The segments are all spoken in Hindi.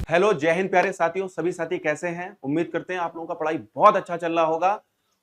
हेलो, जय हिंद प्यारे साथियों। सभी साथी कैसे हैं? उम्मीद करते हैं आप लोगों का पढ़ाई बहुत अच्छा चल रहा होगा।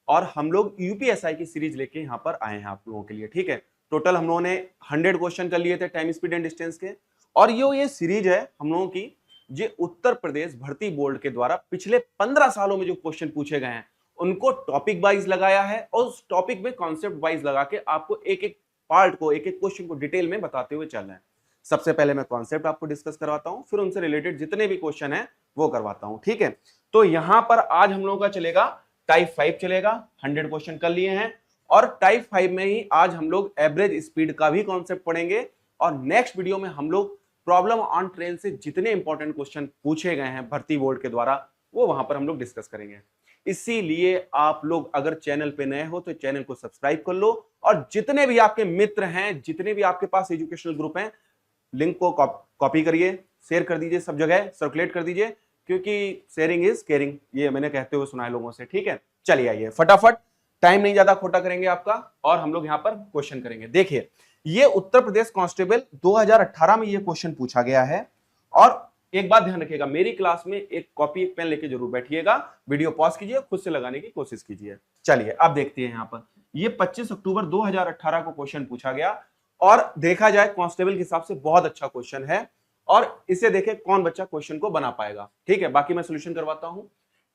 और हम लोग यूपीएसआई की सीरीज लेके यहाँ पर आए हैं आप लोगों के लिए। ठीक है, टोटल हम लोगों ने 100 क्वेश्चन कर लिए थे टाइम स्पीड एंड डिस्टेंस के। और ये सीरीज है हम लोगों की, ये उत्तर प्रदेश भर्ती बोर्ड के द्वारा पिछले 15 सालों में जो क्वेश्चन पूछे गए हैं उनको टॉपिक वाइज लगाया है और उस टॉपिक में कॉन्सेप्ट वाइज लगा के आपको एक एक पार्ट को, एक एक क्वेश्चन को डिटेल में बताते हुए चल रहे हैं। सबसे पहले मैं कॉन्सेप्ट आपको डिस्कस करवाता हूं, फिर उनसे रिलेटेड जितने भी क्वेश्चन हैं वो करवाता हूं। ठीक है, तो यहां पर आज हम लोगों का चलेगा टाइप 5 चलेगा। 100 क्वेश्चन कर लिए हैं और टाइप 5 में ही आज हम लोग एवरेज स्पीड का भी कॉन्सेप्ट पढ़ेंगे। और नेक्स्ट वीडियो में हम लोग प्रॉब्लम ऑन ट्रेन से जितने इंपॉर्टेंट क्वेश्चन पूछे गए हैं भर्ती बोर्ड के द्वारा वो वहां पर हम लोग डिस्कस करेंगे। इसीलिए आप लोग अगर चैनल पे नए हो तो चैनल को सब्सक्राइब कर लो और जितने भी आपके मित्र हैं, जितने भी आपके पास एजुकेशनल ग्रुप हैं, लिंक को कॉपी करिए, शेयर कर दीजिए, सब जगह सर्कुलेट कर दीजिए, क्योंकि शेयरिंग इज केयरिंग, ये मैंने कहते हुए सुना है लोगों से। ठीक है, चलिए आइए फटाफट, टाइम नहीं ज्यादा खोटा करेंगे आपका और हम लोग यहां पर क्वेश्चन करेंगे। देखिए, ये उत्तर प्रदेश कांस्टेबल 2018 में ये क्वेश्चन पूछा गया है। और एक बात ध्यान रखिएगा, मेरी क्लास में एक कॉपी एक पेन लेके जरूर बैठिएगा, वीडियो पॉज कीजिए, खुद से लगाने की कोशिश कीजिए। चलिए अब देखते हैं, यहां पर ये 25 अक्टूबर 2018 को क्वेश्चन पूछा गया और देखा जाए कांस्टेबल के हिसाब से बहुत अच्छा क्वेश्चन है। और इसे देखे कौन बच्चा क्वेश्चन को बना पाएगा। ठीक है, बाकी मैं सोल्यूशन करवाता हूं।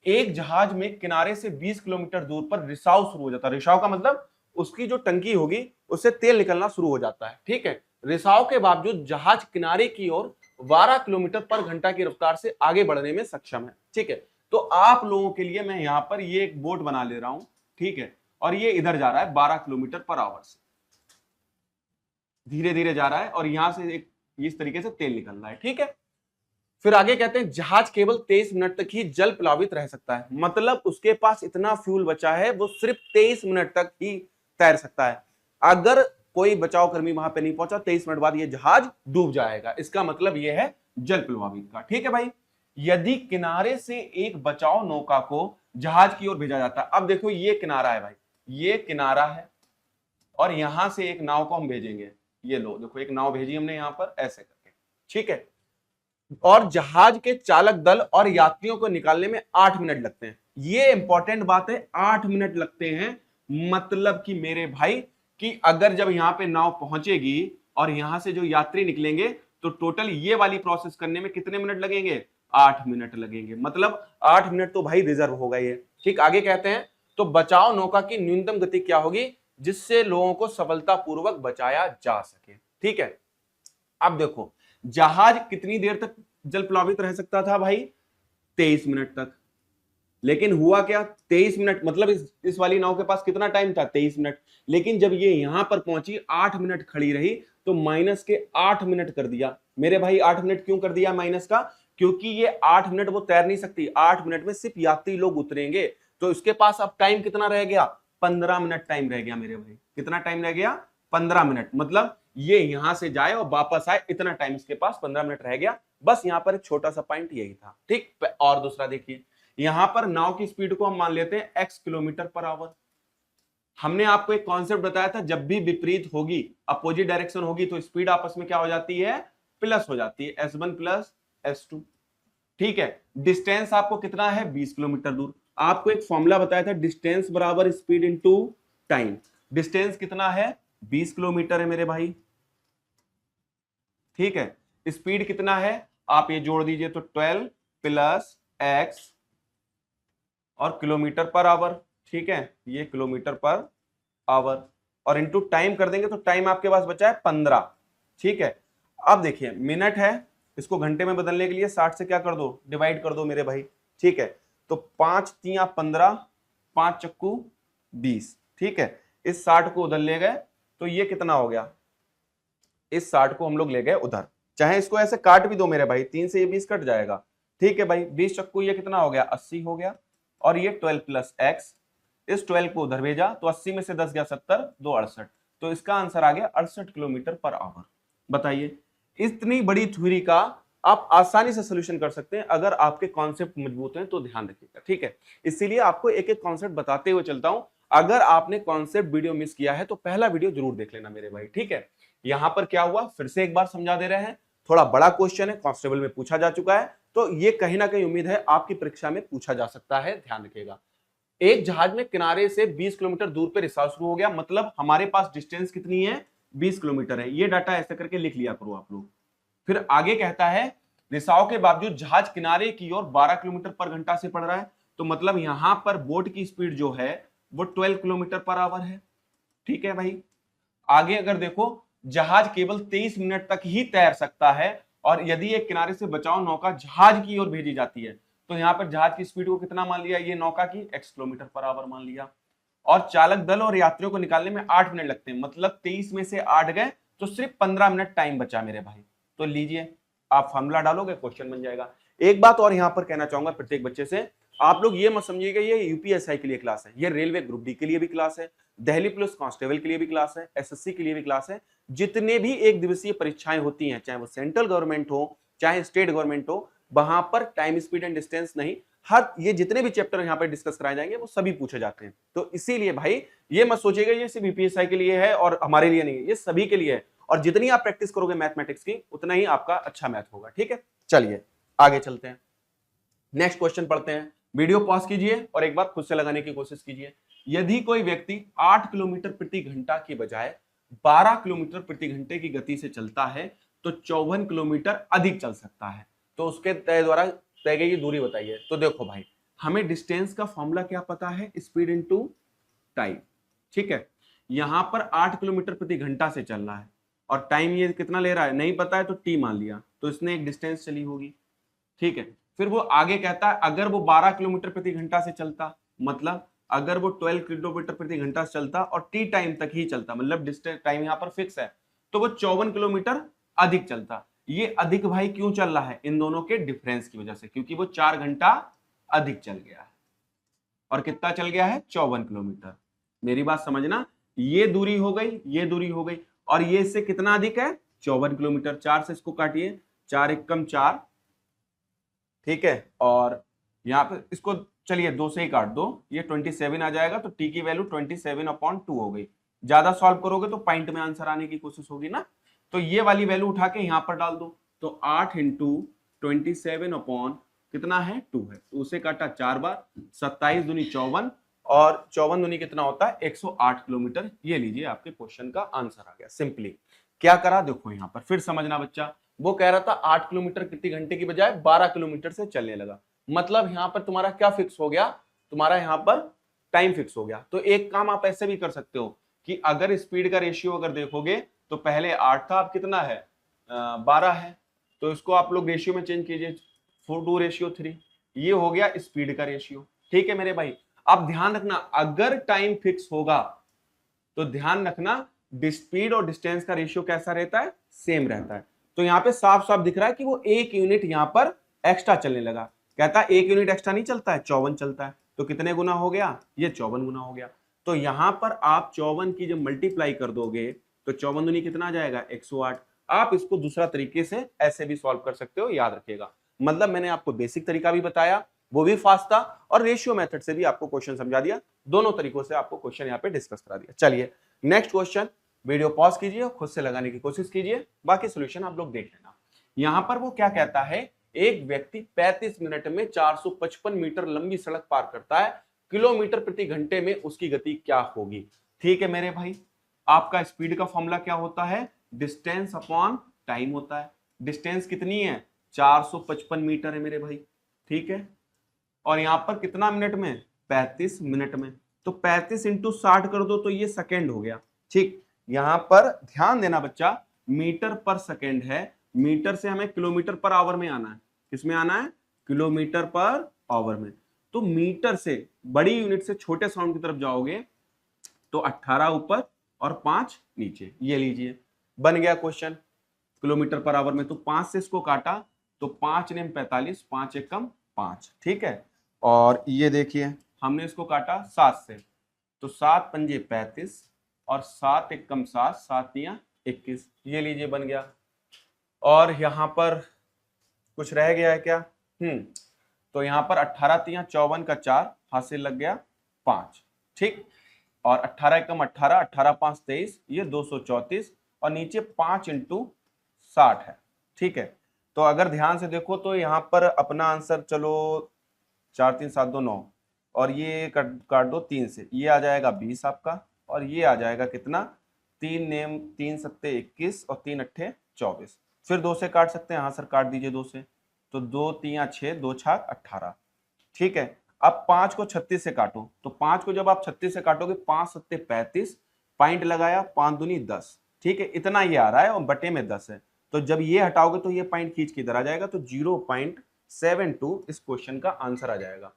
एक जहाज में किनारे से 20 किलोमीटर दूर पर रिसाव शुरू हो जाता है। रिसाव का मतलब उसकी जो टंकी होगी उससे तेल निकलना शुरू हो जाता है। ठीक है, रिसाव के बावजूद जहाज किनारे की ओर 12 किलोमीटर पर घंटा की रफ्तार से आगे बढ़ने में सक्षम है। ठीक है, तो आप लोगों के लिए मैं यहां पर ये एक बोट बना ले रहा हूं। ठीक है, और ये इधर जा रहा है 12 किलोमीटर पर आवर से, धीरे धीरे जा रहा है और यहां से एक इस तरीके से तेल निकल रहा है। ठीक है, फिर आगे कहते हैं जहाज केवल 23 मिनट तक ही जल प्लावित रह सकता है। मतलब उसके पास इतना फ्यूल बचा है, वो सिर्फ 23 मिनट तक ही तैर सकता है। अगर कोई बचाव कर्मी वहां पे नहीं पहुंचा, 23 मिनट बाद ये जहाज डूब जाएगा। इसका मतलब ये है जल प्लावित का। ठीक है भाई, यदि किनारे से एक बचाव नौका को जहाज की ओर भेजा जाता है, अब देखो ये किनारा है भाई, ये किनारा है और यहां से एक नाव को हम भेजेंगे। ये लो देखो, एक नाव भेजी हमने यहां पर ऐसे करके। ठीक है, और जहाज के चालक दल और यात्रियों को निकालने में 8 मिनट लगते हैं। ये इंपॉर्टेंट बात है, 8 मिनट लगते हैं। मतलब कि मेरे भाई कि अगर जब यहां पे नाव पहुंचेगी और यहां से जो यात्री निकलेंगे तो टोटल ये वाली प्रोसेस करने में कितने मिनट लगेंगे? 8 मिनट लगेंगे। मतलब 8 मिनट तो भाई रिजर्व होगा ये। ठीक, आगे कहते हैं तो बचाव नौका की न्यूनतम गति क्या होगी जिससे लोगों को सफलतापूर्वक बचाया जा सके। ठीक है, अब देखो जहाज कितनी देर तक जल प्लावित रह सकता था भाई? 23 मिनट तक। लेकिन हुआ क्या? 23 मिनट मतलब इस वाली नाव के पास कितना टाइम था? 23 मिनट। लेकिन जब ये यहां पर पहुंची 8 मिनट खड़ी रही तो माइनस के 8 मिनट कर दिया। मेरे भाई 8 मिनट क्यों कर दिया माइनस का? क्योंकि ये 8 मिनट वो तैर नहीं सकती। 8 मिनट में सिर्फ यात्री लोग उतरेंगे, तो इसके पास अब टाइम कितना रह गया? 15 मिनट टाइम रह गया मेरे भाई। कितना टाइम रह गया? 15 मिनट। मतलब ये यहां से जाए और वापस आए, इतना टाइम इसके पास 15 मिनट रह गया। बस यहां पर एक छोटा सा पॉइंट यही था। ठीक, और दूसरा देखिए, यहां पर नाव की स्पीड को हम मान लेते हैं x किलोमीटर पर आवर। हमने आपको एक कॉन्सेप्ट बताया था, जब भी विपरीत होगी, अपोजिट डायरेक्शन होगी, तो स्पीड आपस में क्या हो जाती है? प्लस हो जाती है, s1 प्लस s2। ठीक है, डिस्टेंस आपको कितना है? 20 किलोमीटर दूर। आपको एक फॉर्मूला बताया था, डिस्टेंस बराबर स्पीड इंटू टाइम। डिस्टेंस कितना है? 20 किलोमीटर है मेरे भाई। ठीक है, स्पीड कितना है? आप ये जोड़ दीजिए तो 12 प्लस x और किलोमीटर पर आवर। ठीक है, ये किलोमीटर पर आवर और इंटू टाइम कर देंगे तो टाइम आपके पास बचा है 15। ठीक है, अब देखिए मिनट है, इसको घंटे में बदलने के लिए 60 से क्या कर दो? डिवाइड कर दो मेरे भाई। ठीक है, तो 5 तिया 15, 5 चक्कू 20। ठीक है, इस 60 को उधर ले गए तो ये कितना हो गया? इस 60 को हम लोग ले गए उधर। चाहे इसको ऐसे काट भी दो मेरे भाई, 3 से ये 20 कट जाएगा। ठीक है भाई, 20 चक्कू ये कितना हो गया? 80 हो गया। और ये 12 प्लस एक्स, इस 12 को उधर भेजा तो 80 में से 10 गया 70, 2 68। तो इसका आंसर आ गया 68 किलोमीटर पर आवर। बताइए, इतनी बड़ी थ्योरी का आप आसानी से सोल्यूशन कर सकते हैं अगर आपके कॉन्सेप्ट मजबूत हैं तो। ध्यान रखिएगा। ठीक है, इसीलिए आपको एक एक कॉन्सेप्ट बताते हुए चलता हूं। अगर आपने कॉन्सेप्ट वीडियो मिस किया है तो पहला वीडियो जरूर देख लेना मेरे भाई। ठीक है, यहां पर क्या हुआ फिर से एक बार समझा दे रहे हैं। थोड़ा बड़ा क्वेश्चन है, कांस्टेबल में पूछा जा चुका है, तो ये कहीं ना कहीं उम्मीद है आपकी परीक्षा में पूछा जा सकता है, ध्यान रखिएगा। एक जहाज में किनारे से 20 किलोमीटर दूर पे रिसाव शुरू हो गया, मतलब हमारे पास डिस्टेंस कितनी है, 20 किलोमीटर है। ये डाटा ऐसे करके लिख लिया करो आप लोग। फिर आगे कहता है रिसाव के बावजूद जहाज किनारे की ओर 12 किलोमीटर पर घंटा से बढ़ रहा है, तो मतलब यहां पर बोट की स्पीड जो है वो 12 किलोमीटर पर आवर है। ठीक है भाई। आगे अगर देखो जहाज केवल 23 मिनट तक ही तैर सकता है, और यदि एक किनारे से बचाव नौका जहाज की ओर भेजी जाती है, तो यहां पर जहाज की स्पीड को कितना मान लिया, ये नौका की x किलोमीटर पर आवर मान लिया। और चालक दल और यात्रियों को निकालने में 8 मिनट लगते हैं, मतलब 23 में से 8 गए तो सिर्फ 15 मिनट टाइम बचा मेरे भाई। तो लीजिए आप फॉर्मूला डालोगे, क्वेश्चन बन जाएगा। एक बात और यहां पर कहना चाहूंगा प्रत्येक बच्चे से, आप लोग ये मत समझिएगा ये यूपीएसआई के लिए क्लास है, ये रेलवे ग्रुप डी के लिए भी क्लास है, दिल्ली पुलिस कांस्टेबल के लिए भी क्लास है, एसएससी के लिए भी क्लास है। जितने भी एक दिवसीय परीक्षाएं होती हैं, चाहे वो सेंट्रल गवर्नमेंट हो चाहे स्टेट गवर्नमेंट हो, वहां पर टाइम स्पीड एंड डिस्टेंस नहीं, हर ये जितने भी चैप्टर यहाँ पर डिस्कस कराए जाएंगे वो सभी पूछे जाते हैं। तो इसीलिए भाई ये मत सोचिएगा ये सिर्फ यूपीएसआई के लिए है और हमारे लिए नहीं है, ये सभी के लिए है। और जितनी आप प्रैक्टिस करोगे मैथमेटिक्स की उतना ही आपका अच्छा मैथ होगा। ठीक है, चलिए आगे चलते हैं, नेक्स्ट क्वेश्चन पढ़ते हैं। वीडियो पॉज कीजिए और एक बार खुद से लगाने की कोशिश कीजिए। यदि कोई व्यक्ति 8 किलोमीटर प्रति घंटा की बजाय 12 किलोमीटर प्रति घंटे की गति से चलता है तो 54 किलोमीटर अधिक चल सकता है, तो उसके तय द्वारा तय गई दूरी बताइए। तो देखो भाई, हमें डिस्टेंस का फॉर्मूला क्या पता है, स्पीड इनटू टाइम। ठीक है, यहां पर 8 किलोमीटर प्रति घंटा से चल रहा है और टाइम ये कितना ले रहा है नहीं पता है, तो टी मान लिया, तो इसने एक डिस्टेंस चली होगी। ठीक है, फिर वो आगे कहता है अगर वो 12 किलोमीटर प्रति घंटा से चलता, मतलब अगर वो 12 किलोमीटर प्रति घंटा से चलता और टी टाइम तक ही चलता, मतलब डिस्टेंस टाइम यहां पर फिक्स है, तो वो 54 किलोमीटर अधिक चलता। ये अधिक भाई क्यों चल रहा है, इन दोनों के डिफरेंस की वजह से, क्योंकि वो 4 घंटा अधिक चल गया है। और कितना चल गया है, 54 किलोमीटर। मेरी बात समझना, ये दूरी हो गई, ये दूरी हो गई, और ये इससे कितना अधिक है, 54 किलोमीटर। 4 से इसको काटिए, 4 एकम 4, ठीक है, और यहाँ पे इसको चलिए 2 से ही काट दो, ये 27 आ जाएगा, तो टी की वैल्यू 27/2 हो गई। ज्यादा सॉल्व करोगे तो पॉइंट में आंसर आने की कोशिश होगी ना, तो ये वाली वैल्यू उठा के यहाँ पर डाल दो, तो 8 इंटू 27 कितना है, 2 है, तो उसे काटा 4 बार, 27 दूनी 54, और 54 दूनी कितना होता है, 108 किलोमीटर। ये लीजिए आपके क्वेश्चन का आंसर आ गया। सिंपली क्या करा देखो, यहाँ पर फिर समझना बच्चा, वो कह रहा था 8 किलोमीटर प्रति घंटे की बजाय 12 किलोमीटर से चलने लगा, मतलब यहां पर तुम्हारा क्या फिक्स हो गया, तुम्हारा यहां पर टाइम फिक्स हो गया। तो एक काम आप ऐसे भी कर सकते हो कि अगर स्पीड का रेशियो अगर देखोगे तो पहले 8 था, अब कितना है, 12 है, तो इसको आप लोग रेशियो में चेंज कीजिए, 4:3, ये हो गया स्पीड का रेशियो। ठीक है मेरे भाई, अब ध्यान रखना अगर टाइम फिक्स होगा तो ध्यान रखना स्पीड और डिस्टेंस का रेशियो कैसा रहता है, सेम रहता है। तो यहाँ पे साफ साफ दिख रहा है कि वो 1 यूनिट यहाँ पर एक्स्ट्रा चलने लगा। कहता है 1 यूनिट एक्स्ट्रा नहीं चलता है, 54 चलता है, तो कितने गुना हो गया, ये 54 गुना हो गया। तो यहां पर आप 54 की जब मल्टीप्लाई कर दोगे तो 54 दूनी कितना आ जाएगा, 108। आप इसको दूसरा तरीके से ऐसे भी सॉल्व कर सकते हो, याद रखिएगा। मतलब मैंने आपको बेसिक तरीका भी बताया, वो भी फास्ट था, और रेशियो मेथड से भी आपको क्वेश्चन समझा दिया। दोनों तरीकों से आपको क्वेश्चन यहाँ पे डिस्कस करा दिया। चलिए नेक्स्ट क्वेश्चन, वीडियो पॉज कीजिए और खुद से लगाने की कोशिश कीजिए, बाकी सोल्यूशन आप लोग देख लेना। यहां पर वो क्या कहता है, एक व्यक्ति 35 मिनट में 455 मीटर लंबी सड़क पार करता है, किलोमीटर प्रति घंटे में उसकी गति क्या होगी। ठीक है मेरे भाई, आपका स्पीड का फॉर्मूला क्या होता है, डिस्टेंस अपॉन टाइम होता है। डिस्टेंस कितनी है, 455 मीटर है मेरे भाई। ठीक है, और यहां पर कितना मिनट में, 35 मिनट में, तो 35 इंटू 60 कर दो तो ये सेकेंड हो गया। ठीक, यहां पर ध्यान देना बच्चा, मीटर पर सेकेंड है, मीटर से हमें किलोमीटर पर आवर में आना है। किसमें आना है, किलोमीटर पर आवर में। तो मीटर से बड़ी यूनिट से छोटे साउंड की तरफ जाओगे तो 18 ऊपर और 5 नीचे। ये लीजिए बन गया क्वेश्चन किलोमीटर पर आवर में। तो 5 से इसको काटा तो 5 ने 45, 5 एकम 5। ठीक है, और ये देखिए हमने इसको काटा 7 से, तो 7 पंजे 35 और 7 एकम 7, 7 तियां 21। ये लीजिए बन गया। और यहां पर कुछ रह गया है क्या, तो यहां पर 18 तियां 54 का 4 हासिल लग गया 5। ठीक, और 18 एकम 18, 18 5 23, ये 234, और नीचे 5 इंटू 60 है। ठीक है, तो अगर ध्यान से देखो तो यहाँ पर अपना आंसर, चलो 4 3 7 2 9, और ये काट दो 3 से, ये आ जाएगा 20 आपका, और ये आ जाएगा कितना, 3 नेम 3 सत्ते 21 और 3 अट्ठे 24। फिर 2 से काट सकते हैं, हाँ सर काट दीजिए 2 से, तो 2 3 6 2 छाक 18। ठीक है, अब 5 को 36 से काटो, तो 5 को जब आप 36 से काटोगे 5 सत्ते 35, पॉइंट लगाया, 5 दूनी 10। ठीक है, इतना ये आ रहा है और बटे में 10 है, तो जब ये हटाओगे तो ये पॉइंट खींच के इधर आ जाएगा, तो 0.72 इस क्वेश्चन का आंसर आ जाएगा।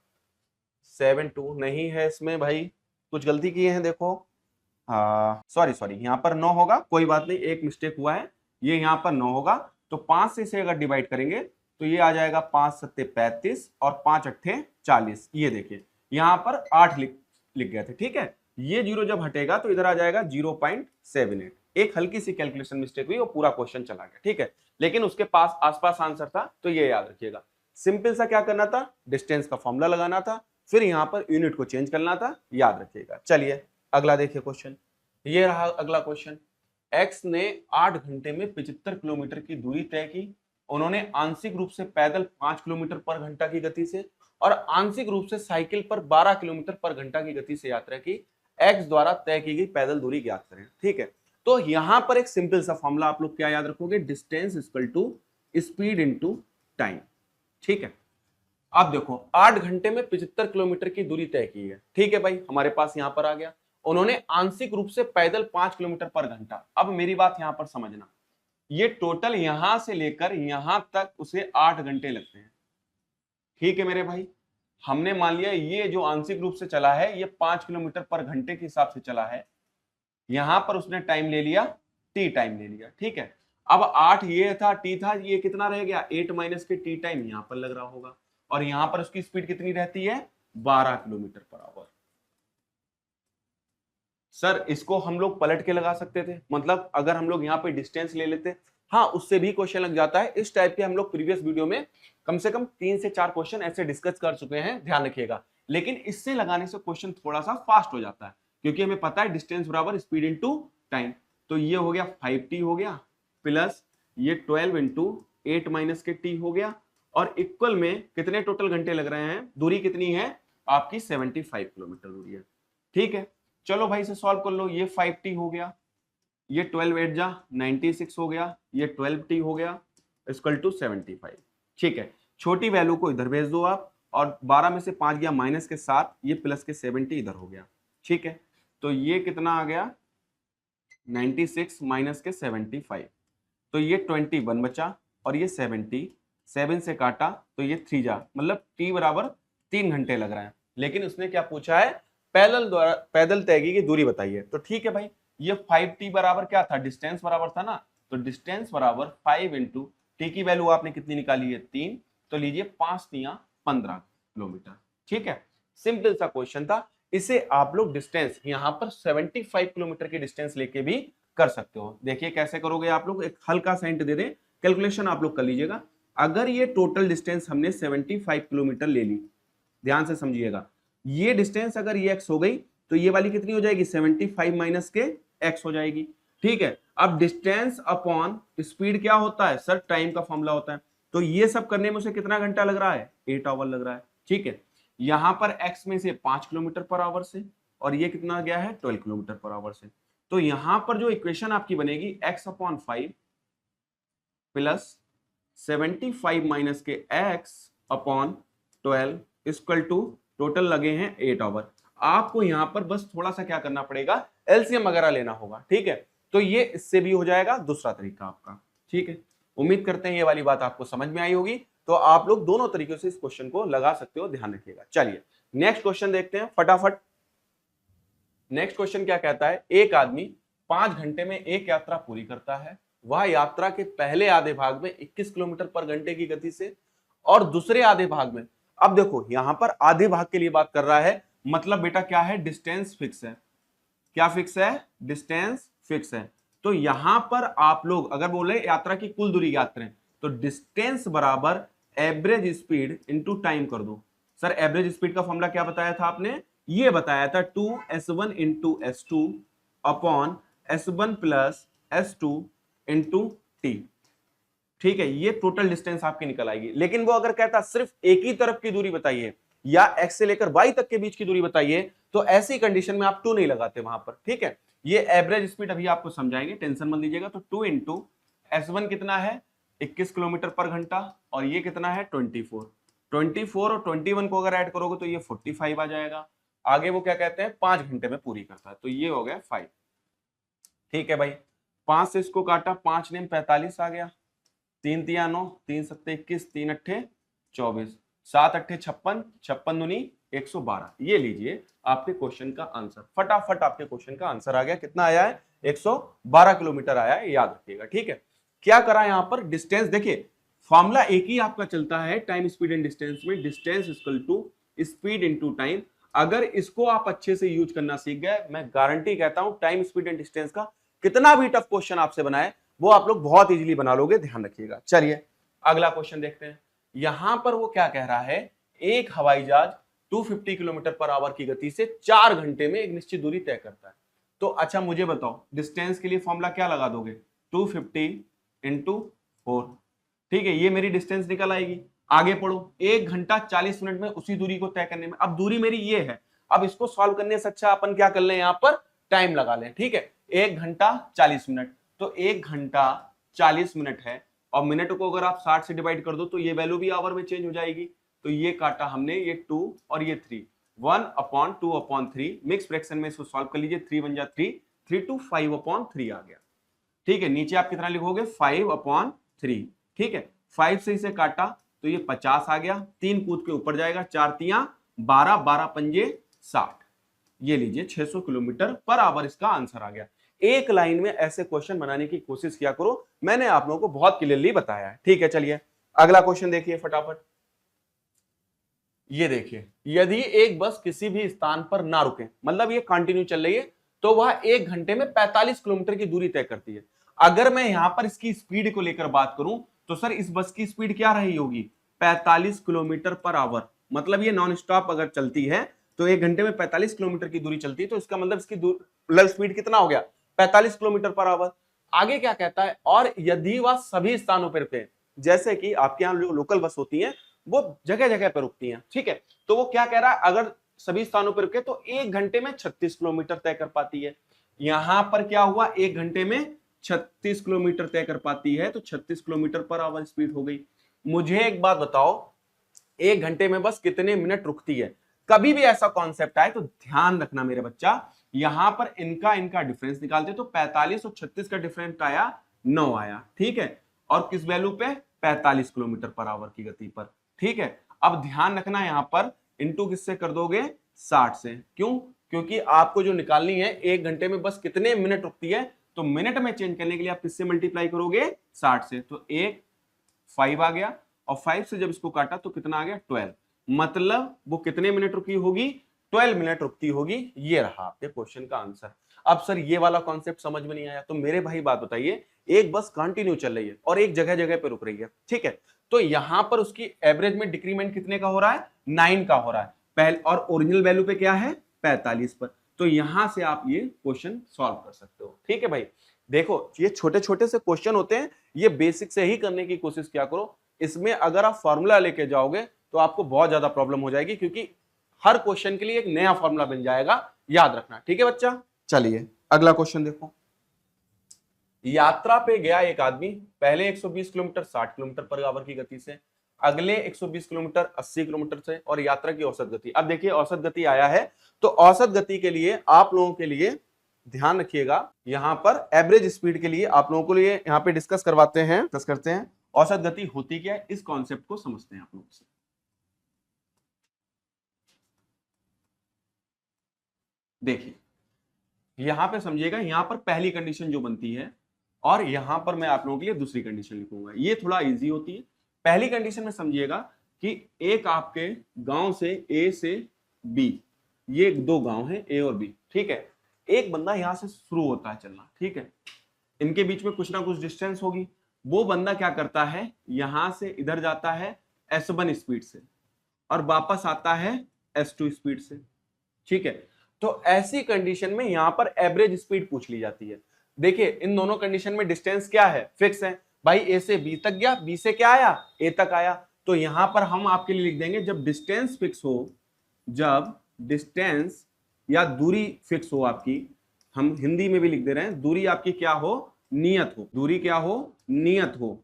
72 नहीं है इसमें भाई, कुछ गलती किए हैं देखो, सॉरी यहाँ पर 9 होगा, कोई बात नहीं, एक मिस्टेक हुआ है, ये यहाँ पर 9 होगा, तो 5 से इसे अगर डिवाइड करेंगे तो ये आ जाएगा 5 सत्ते 35 और 5 अट्ठे 40। ये देखिए यहाँ पर 8 लिख गए थे। ठीक है, ये 0 जब हटेगा तो इधर आ जाएगा 0.78। एक हल्की सी कैलकुलेशन मिस्टेक हुई और पूरा क्वेश्चन चला गया। ठीक है, लेकिन उसके पास आसपास आंसर था, तो ये याद रखिएगा। सिंपल सा क्या करना था, डिस्टेंस का फॉर्मूला लगाना था, फिर यहाँ पर यूनिट को चेंज करना था, याद रखिएगा। चलिए अगला देखिए क्वेश्चन, ये रहा अगला क्वेश्चन। एक्स ने 8 घंटे में 75 किलोमीटर की दूरी तय की। उन्होंने आंशिक रूप से पैदल 5 किलोमीटर पर घंटा की गति से और आंशिक रूप से साइकिल पर 12 किलोमीटर पर घंटा की गति से यात्रा की। एक्स द्वारा तय की गई पैदल दूरी ज्ञात करें। ठीक है, तो यहां पर एक सिंपल सा फॉर्मूला आप लोग क्या याद रखोगे, distance equal to speed into time. ठीक है, अब देखो 8 घंटे में 75 किलोमीटर की दूरी तय की है। ठीक है भाई, हमारे पास यहां पर आ गया। उन्होंने आंशिक रूप से पैदल 5 किलोमीटर पर घंटा। अब मेरी बात यहां पर समझना, ये टोटल यहां से लेकर यहां तक उसे 8 घंटे लगते हैं। ठीक है मेरे भाई, हमने मान लिया ये जो आंशिक रूप से चला है ये 5 किलोमीटर पर घंटे के हिसाब से चला है, यहां पर उसने टाइम ले लिया, टी टाइम ले लिया। ठीक है, अब 8 ये था, टी था, ये कितना रह गया, 8 माइनस के टी टाइम यहां पर लग रहा होगा, और यहां पर उसकी स्पीड कितनी रहती है, 12 किलोमीटर पर आवर। सर इसको हम लोग पलट के लगा सकते थे, मतलब अगर हम लोग यहाँ पे डिस्टेंस ले लेते, हाँ उससे भी क्वेश्चन लग जाता है। इस टाइप के हम लोग प्रीवियस वीडियो में कम से कम 3 से 4 क्वेश्चन ऐसे डिस्कस कर चुके हैं, ध्यान रखिएगा। लेकिन इससे लगाने से क्वेश्चन थोड़ा सा फास्ट हो जाता है, क्योंकि हमें पता है डिस्टेंस बराबर स्पीड इनटू टाइम। तो ये हो गया 5t हो गया, प्लस ये 12 इंटू 8 माइनस के t हो गया, और इक्वल में कितने टोटल घंटे लग रहे हैं, दूरी कितनी है आपकी 75 किलोमीटर दूरी है। ठीक है, चलो भाई इसे सॉल्व कर लो। ये 5t हो गया, ये 12 8 जा 96 हो गया, ये 12t हो गया इक्वल टू 75। ठीक है, छोटी वैल्यू को इधर भेज दो आप, और 12 में से 5 गया माइनस के 7, ये प्लस के 70 इधर हो गया। ठीक है, तो ये कितना आ गया 96 माइनस के 75, तो ये 21 बचा, और ये 70, 7 से काटा तो ये 3 जा, मतलब t बराबर 3 घंटे लग रहा है। लेकिन उसने क्या पूछा है, पैदल तय की दूरी बताइए। तो ठीक है भाई, ये 5t बराबर क्या था, डिस्टेंस बराबर था ना, तो डिस्टेंस बराबर 5 इंटू टी की वैल्यू आपने कितनी निकाली है 3, तो लीजिए 5 3 15 किलोमीटर। ठीक है, सिंपल सा क्वेश्चन था। इसे आप लोग डिस्टेंस यहां पर 75 किलोमीटर की डिस्टेंस लेके भी कर सकते हो। देखिए कैसे करोगे आप लोग, एक हल्का सा हिंट दे दें, कैलकुलेशन आप लोग कर लीजिएगा। अगर ये टोटल डिस्टेंस हमने 75 किलोमीटर ले ली, ध्यान से समझिएगा, ये डिस्टेंस अगर ये x हो गई तो ये वाली कितनी हो जाएगी, 75 माइनस के x हो जाएगी। ठीक है, अब डिस्टेंस अपॉन स्पीड क्या होता है सर, टाइम का फॉर्मूला होता है। तो ये सब करने में उसे कितना घंटा लग रहा है, 8 आवर लग रहा है। ठीक है, यहां पर x में से 5 किलोमीटर पर आवर से, और ये कितना गया है 12 किलोमीटर पर आवर से। तो यहां पर जो इक्वेशन आपकी बनेगी x अपॉन 5 प्लस 75 माइनस के x upon 12 equal to total लगे हैं 8 आवर। आपको यहां पर बस थोड़ा सा क्या करना पड़ेगा, एलसीएम वगैरह लेना होगा। ठीक है, तो ये इससे भी हो जाएगा दूसरा तरीका आपका। ठीक है, उम्मीद करते हैं ये वाली बात आपको समझ में आई होगी। तो आप लोग दोनों तरीकों से इस क्वेश्चन को लगा सकते हो, ध्यान रखिएगा। चलिए नेक्स्ट क्वेश्चन देखते हैं फटाफट। नेक्स्ट क्वेश्चन क्या कहता है, एक आदमी 5 घंटे में एक यात्रा पूरी करता है। वह यात्रा के पहले आधे भाग में 21 किलोमीटर पर घंटे की गति से और दूसरे आधे भाग में, अब देखो यहां पर आधे भाग के लिए बात कर रहा है, मतलब बेटा क्या है, डिस्टेंस फिक्स है। क्या फिक्स है, डिस्टेंस फिक्स है। तो यहां पर आप लोग अगर बोले यात्रा की कुल दूरी ज्ञात करें, तो डिस्टेंस बराबर एवरेज स्पीड इंटू टाइम कर दो। सर एवरेज स्पीड का फॉर्मूला क्या बताया था आपने, ये बताया था 2s1 into s2 upon s1 plus s2 into T. ठीक है, ये टोटल डिस्टेंस आपकी निकल आएगी। लेकिन वो अगर कहता सिर्फ एक ही तरफ की दूरी बताइए या एक्स से लेकर वाई तक के बीच की दूरी बताइए, तो ऐसी कंडीशन में आप 2 नहीं लगाते वहां पर। ठीक है, ये एवरेज स्पीड अभी आपको समझाएंगे, टेंशन मत लीजिएगा। तो 2 इंटू S1 कितना है 21 किलोमीटर पर घंटा, और ये कितना है 24 और 21 को अगर ऐड करोगे तो ये 45 आ जाएगा। आगे वो क्या कहते हैं 5 घंटे में पूरी करता है, तो ये हो गया 5। ठीक है भाई, 5 से इसको काटा, 5 ने 45 आ गया, 3 तिया 9, 3 सत्ते 21, 3 अट्ठे 24, 7 अट्ठे 56, 56 दूनी 112। ये लीजिए आपके क्वेश्चन का आंसर, फटाफट आपके क्वेश्चन का आंसर आ गया। कितना आया है 112 किलोमीटर आया है, याद रखिएगा। ठीक है, क्या करा यहां पर डिस्टेंस, देखिए फॉर्मूला एक ही आपका चलता है टाइम स्पीड एंड डिस्टेंस में, distance equal to speed into time. अगर इसको आप अच्छे से यूज करना सीख गए, मैं गारंटी कहता हूं टाइम स्पीड एंड डिस्टेंस का कितना भी टफ क्वेश्चन आपसे बनाए वो आप लोग बहुत इजीली बना लोगे, ध्यान रखिएगा। चलिए अगला क्वेश्चन देखते हैं। यहां पर वो क्या कह रहा है, एक हवाई जहाज 250 किलोमीटर पर आवर की गति से 4 घंटे में एक निश्चित दूरी तय करता है। तो अच्छा मुझे बताओ डिस्टेंस के लिए फॉर्मूला क्या लगा दोगे, 250 इंटू 4। ठीक है, ये मेरी डिस्टेंस निकल आएगी। आगे पढ़ो, 1 घंटा 40 मिनट में उसी दूरी को तय करने में। अब दूरी मेरी ये है, अब इसको सॉल्व करने से अच्छा अपन क्या कर लें, यहां पर टाइम लगा लें। ठीक है, 1 घंटा 40 मिनट, तो 1 घंटा 40 मिनट है, और मिनट को अगर आप 60 से डिवाइड कर दो तो ये वैल्यू भी आवर में चेंज हो जाएगी। तो ये काटा हमने, ये 2 और ये 3, 1/2/3 मिक्स फ्रैक्शन में इसको सॉल्व कर लीजिए, 3 बन जा 3, 3 to 5/3 आ गया। ठीक है, नीचे आप कितना लिखोगे 5/3। ठीक है, 5 से इसे काटा तो ये 50 आ गया, 3 कूद के ऊपर जाएगा, 4 तिया 12, 12 पंजे 60। ये लीजिए 600 किलोमीटर पर आवर इसका आंसर आ गया। एक लाइन में ऐसे क्वेश्चन बनाने की कोशिश किया करो, मैंने आप लोगों को बहुत क्लियरली बताया है। ठीक है, चलिए अगला क्वेश्चन देखिए फटाफट। ये देखिए, यदि एक बस किसी भी स्थान पर ना रुके, मतलब ये कंटिन्यू चल रही है, तो वह 1 घंटे में 45 किलोमीटर की दूरी तय करती है। अगर मैं यहां पर इसकी स्पीड को लेकर बात करूं तो सर इस बस की स्पीड क्या रही होगी 45 किलोमीटर पर आवर। मतलब ये नॉन स्टॉप अगर चलती है तो 1 घंटे में 45 किलोमीटर की दूरी चलती है, तो इसका मतलब इसकी मतलब स्पीड कितना हो गया 45 किलोमीटर पर आवर। आगे क्या कहता है, और यदि वह सभी स्थानों पर रुके, जैसे कि आपके यहाँ लोकल बस होती है वो जगह जगह पर रुकती हैं। ठीक है, तो वो क्या कह रहा है, अगर सभी स्थानों पर रुके तो 1 घंटे में 36 किलोमीटर तय कर पाती है। यहां पर क्या हुआ, 1 घंटे में 36 किलोमीटर तय कर पाती है, तो 36 किलोमीटर पर आवर स्पीड हो गई। मुझे एक बात बताओ, 1 घंटे में बस कितने मिनट रुकती है। कभी भी ऐसा कॉन्सेप्ट आए तो ध्यान रखना मेरे बच्चा, यहां पर इनका डिफरेंस निकालते तो 45 और 36 का डिफरेंस आया 9 आया। ठीक है, और किस वैल्यू पे 45 किलोमीटर पर आवर की गति पर। ठीक है, अब ध्यान रखना यहां पर इंटू किससे कर दोगे 60 से। क्यों, क्योंकि आपको जो निकालनी है 1 घंटे में बस कितने मिनट रुकती है, तो मिनट में चेंज करने के लिए आप किससे मल्टीप्लाई करोगे 60 से। तो 5 आ गया, और 5 से जब इसको काटा तो कितना आ गया 12। मतलब वो कितने मिनट रुकी होगी 12 मिनट रुकती होगी। ये रहा आपके क्वेश्चन का आंसर। अब सर ये वाला कॉन्सेप्ट समझ में नहीं आया, तो मेरे भाई बात बताइए, एक बस कंटिन्यू चल रही है और एक जगह जगह पे रुक रही है। ठीक है, तो यहां पर उसकी एवरेज में डिक्रीमेंट कितने का हो रहा है 9 का हो रहा है पहले, और ओरिजिनल वैल्यू पे क्या है 45 पर। तो यहां से आप ये क्वेश्चन सॉल्व कर सकते हो। ठीक है भाई, देखो ये छोटे छोटे से क्वेश्चन होते हैं, ये बेसिक से ही करने की कोशिश किया करो। इसमें अगर आप फॉर्मूला लेके जाओगे तो आपको बहुत ज्यादा प्रॉब्लम हो जाएगी, क्योंकि हर क्वेश्चन के लिए एक नया फॉर्मूला बन जाएगा, याद रखना। ठीक है बच्चा, चलिए अगला क्वेश्चन देखो। यात्रा पे गया एक आदमी पहले 120 किलोमीटर 60 किलोमीटर पर आवर की गति से, अगले 120 किलोमीटर 80 किलोमीटर से, और यात्रा की औसत गति। अब देखिए औसत गति आया है, तो औसत गति के लिए आप लोगों के लिए ध्यान रखिएगा, यहां पर एवरेज स्पीड के लिए आप लोगों को लिए यहां पे डिस्कस करते हैं औसत गति होती क्या है, इस कॉन्सेप्ट को समझते हैं आप लोग से। देखिए यहां पे समझिएगा, यहां पर पहली कंडीशन जो बनती है, और यहां पर मैं आप लोगों के लिए दूसरी कंडीशन लिखूंगा, ये थोड़ा इजी होती है। पहली कंडीशन में समझिएगा कि एक आपके गांव से ए से बी, ये 2 गांव हैं ए और बी। ठीक है, एक बंदा यहां से शुरू होता है चलना। ठीक है, इनके बीच में कुछ ना कुछ डिस्टेंस होगी। वो बंदा क्या करता है, यहां से इधर जाता है S1 स्पीड से और वापस आता है S2 स्पीड से। ठीक है, तो ऐसी कंडीशन में यहां पर एवरेज स्पीड पूछ ली जाती है। देखिए इन दोनों कंडीशन में डिस्टेंस क्या है, फिक्स है, भाई ए से बी तक गया, बी से क्या आया, ए तक आया। तो यहां पर हम आपके लिए लिख देंगे जब डिस्टेंस फिक्स हो, जब डिस्टेंस या दूरी फिक्स हो आपकी, हम हिंदी में भी लिख दे रहे हैं, दूरी आपकी क्या हो, नियत हो, दूरी क्या हो, नियत हो,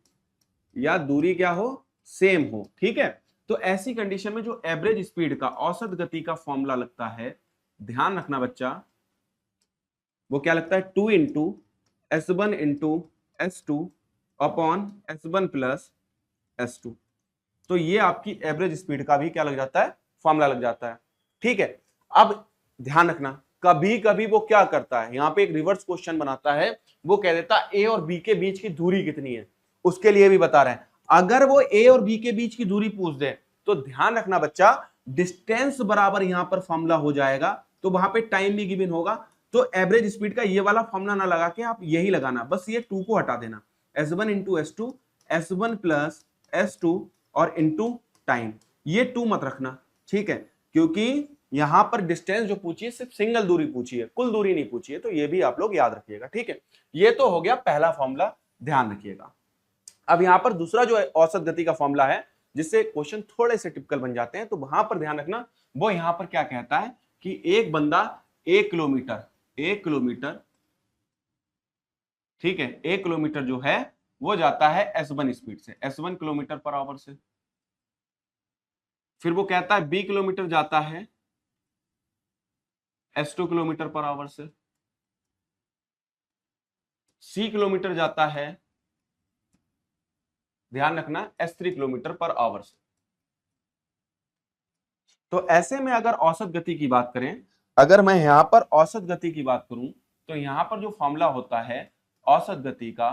या दूरी क्या हो, सेम हो, ठीक है। तो ऐसी कंडीशन में जो एवरेज स्पीड का, औसत गति का फॉर्मूला लगता है, ध्यान रखना बच्चा, वो क्या लगता है, 2 into S1 into S2 upon S1 plus S2। तो ये आपकी एवरेज स्पीड का भी क्या लग जाता है, फॉर्मूला लग जाता है, ठीक है। अब ध्यान रखना, कभी कभी वो क्या करता है, यहां पे एक रिवर्स क्वेश्चन बनाता है, वो कह देता है ए और बी के बीच की दूरी कितनी है, उसके लिए भी बता रहे हैं। अगर वो ए और बी के बीच की दूरी पूछ दे तो ध्यान रखना बच्चा, डिस्टेंस बराबर यहां पर फॉर्मूला हो जाएगा, तो वहां पे टाइम भी गिवन होगा। तो एवरेज स्पीड का ये वाला फॉर्मूला ना लगा के आप यही लगाना, बस ये 2 को हटा देना, S1 into S2, S1 plus S2 और इंटू टाइम, ये 2 मत रखना, ठीक है, क्योंकि यहां पर डिस्टेंस जो पूछी है सिर्फ सिंगल दूरी पूछी है, कुल दूरी नहीं पूछी है, तो ये भी आप लोग याद रखिएगा, ठीक है। ये तो हो गया पहला फॉर्मूला, ध्यान रखिएगा। अब यहां पर दूसरा जो औसत गति का फॉर्मूला है, जिससे क्वेश्चन थोड़े से टिपिकल बन जाते हैं, तो वहां पर ध्यान रखना, वो यहां पर क्या कहता है कि एक बंदा 1 किलोमीटर, ठीक है, 1 किलोमीटर जो है वो जाता है S1 स्पीड से, S1 किलोमीटर पर आवर से। फिर वो कहता है B किलोमीटर जाता है S2 किलोमीटर पर आवर से, C किलोमीटर जाता है, ध्यान रखना, S3 किलोमीटर पर आवर से। तो ऐसे में अगर औसत गति की बात करें, अगर मैं यहां पर औसत गति की बात करूं, तो यहां पर जो फॉर्मूला होता है औसत गति का,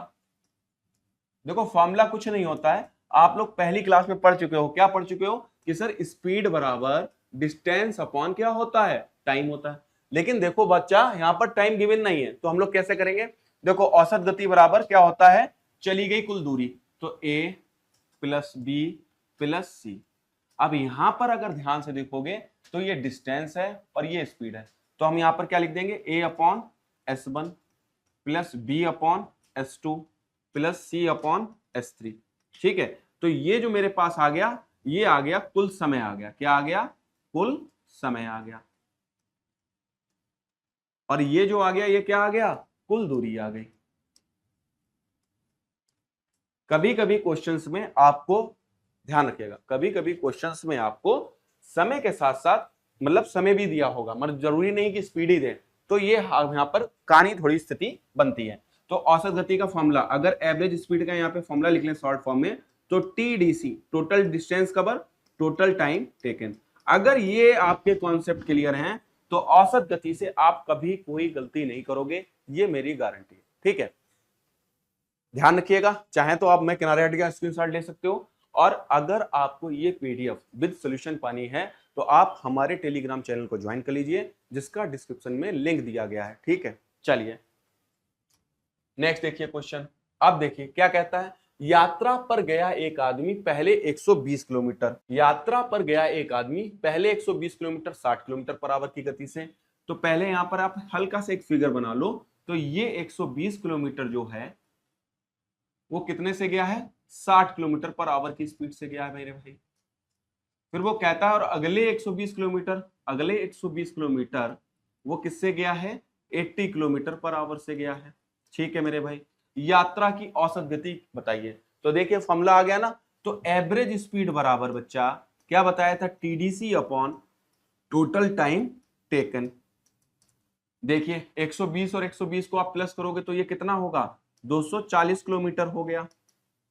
देखो फॉर्मूला कुछ नहीं होता है, आप लोग पहली क्लास में पढ़ चुके हो, क्या पढ़ चुके हो कि सर स्पीड बराबर डिस्टेंस अपॉन क्या होता है, टाइम होता है। लेकिन देखो बच्चा, यहां पर टाइम गिवन नहीं है, तो हम लोग कैसे करेंगे, देखो औसत गति बराबर क्या होता है, चली गई कुल दूरी, तो A plus B plus C। अब यहां पर अगर ध्यान से देखोगे तो ये डिस्टेंस है और ये स्पीड है, तो हम यहां पर क्या लिख देंगे, A upon S1 plus B upon S2 plus C upon S3, ठीक है। तो ये जो मेरे पास आ गया, ये आ गया कुल समय आ गया, क्या आ गया, कुल समय आ गया, और ये जो आ गया ये क्या आ गया, कुल दूरी आ गई। कभी कभी क्वेश्चंस में आपको ध्यान रखिएगा, कभी कभी क्वेश्चंस में आपको समय के साथ साथ मतलब समय भी दिया होगा, मतलब जरूरी नहीं कि स्पीड ही दे, तो ये यहां पर कहानी थोड़ी स्थिति बनती है। तो औसत गति का फॉर्मूला, अगर एवरेज स्पीड का यहाँ पे फॉर्मूला लिख लें शॉर्ट फॉर्म में, तो TDC, total distance cover, total time taken. अगर ये आपके कॉन्सेप्ट क्लियर हैं तो औसत गति से आप कभी कोई गलती नहीं करोगे, ये मेरी गारंटी है, ठीक है। ध्यान रखिएगा, चाहे तो आप, मैं किनारे हट गया, स्क्रीनशॉट ले सकते हो। और अगर आपको ये PDF विद सॉल्यूशन पानी है तो आप हमारे टेलीग्राम चैनल को ज्वाइन कर लीजिए, जिसका डिस्क्रिप्शन में लिंक दिया गया है, ठीक है। चलिए नेक्स्ट देखिए क्वेश्चन। अब देखिए क्या कहता है, यात्रा पर गया एक आदमी पहले 120 किलोमीटर, यात्रा पर गया एक आदमी पहले 120 किलोमीटर 60 किलोमीटर पर आवर की गति से। तो पहले यहां पर आप हल्का सा एक फिगर बना लो, तो ये 120 किलोमीटर जो है वो कितने से गया है, 60 किलोमीटर पर आवर की स्पीड से गया है मेरे भाई। फिर वो कहता है और अगले 120 किलोमीटर, अगले 120 किलोमीटर वो किससे गया है, 80 किलोमीटर पर आवर से गया है, ठीक है मेरे भाई। यात्रा की औसत गति बताइए, तो देखिए फॉर्मूला आ गया ना, तो एवरेज स्पीड बराबर बच्चा क्या बताया था, TDC upon total time taken. देखिए 120 और 120 को आप प्लस करोगे तो ये कितना होगा, 240 किलोमीटर हो गया।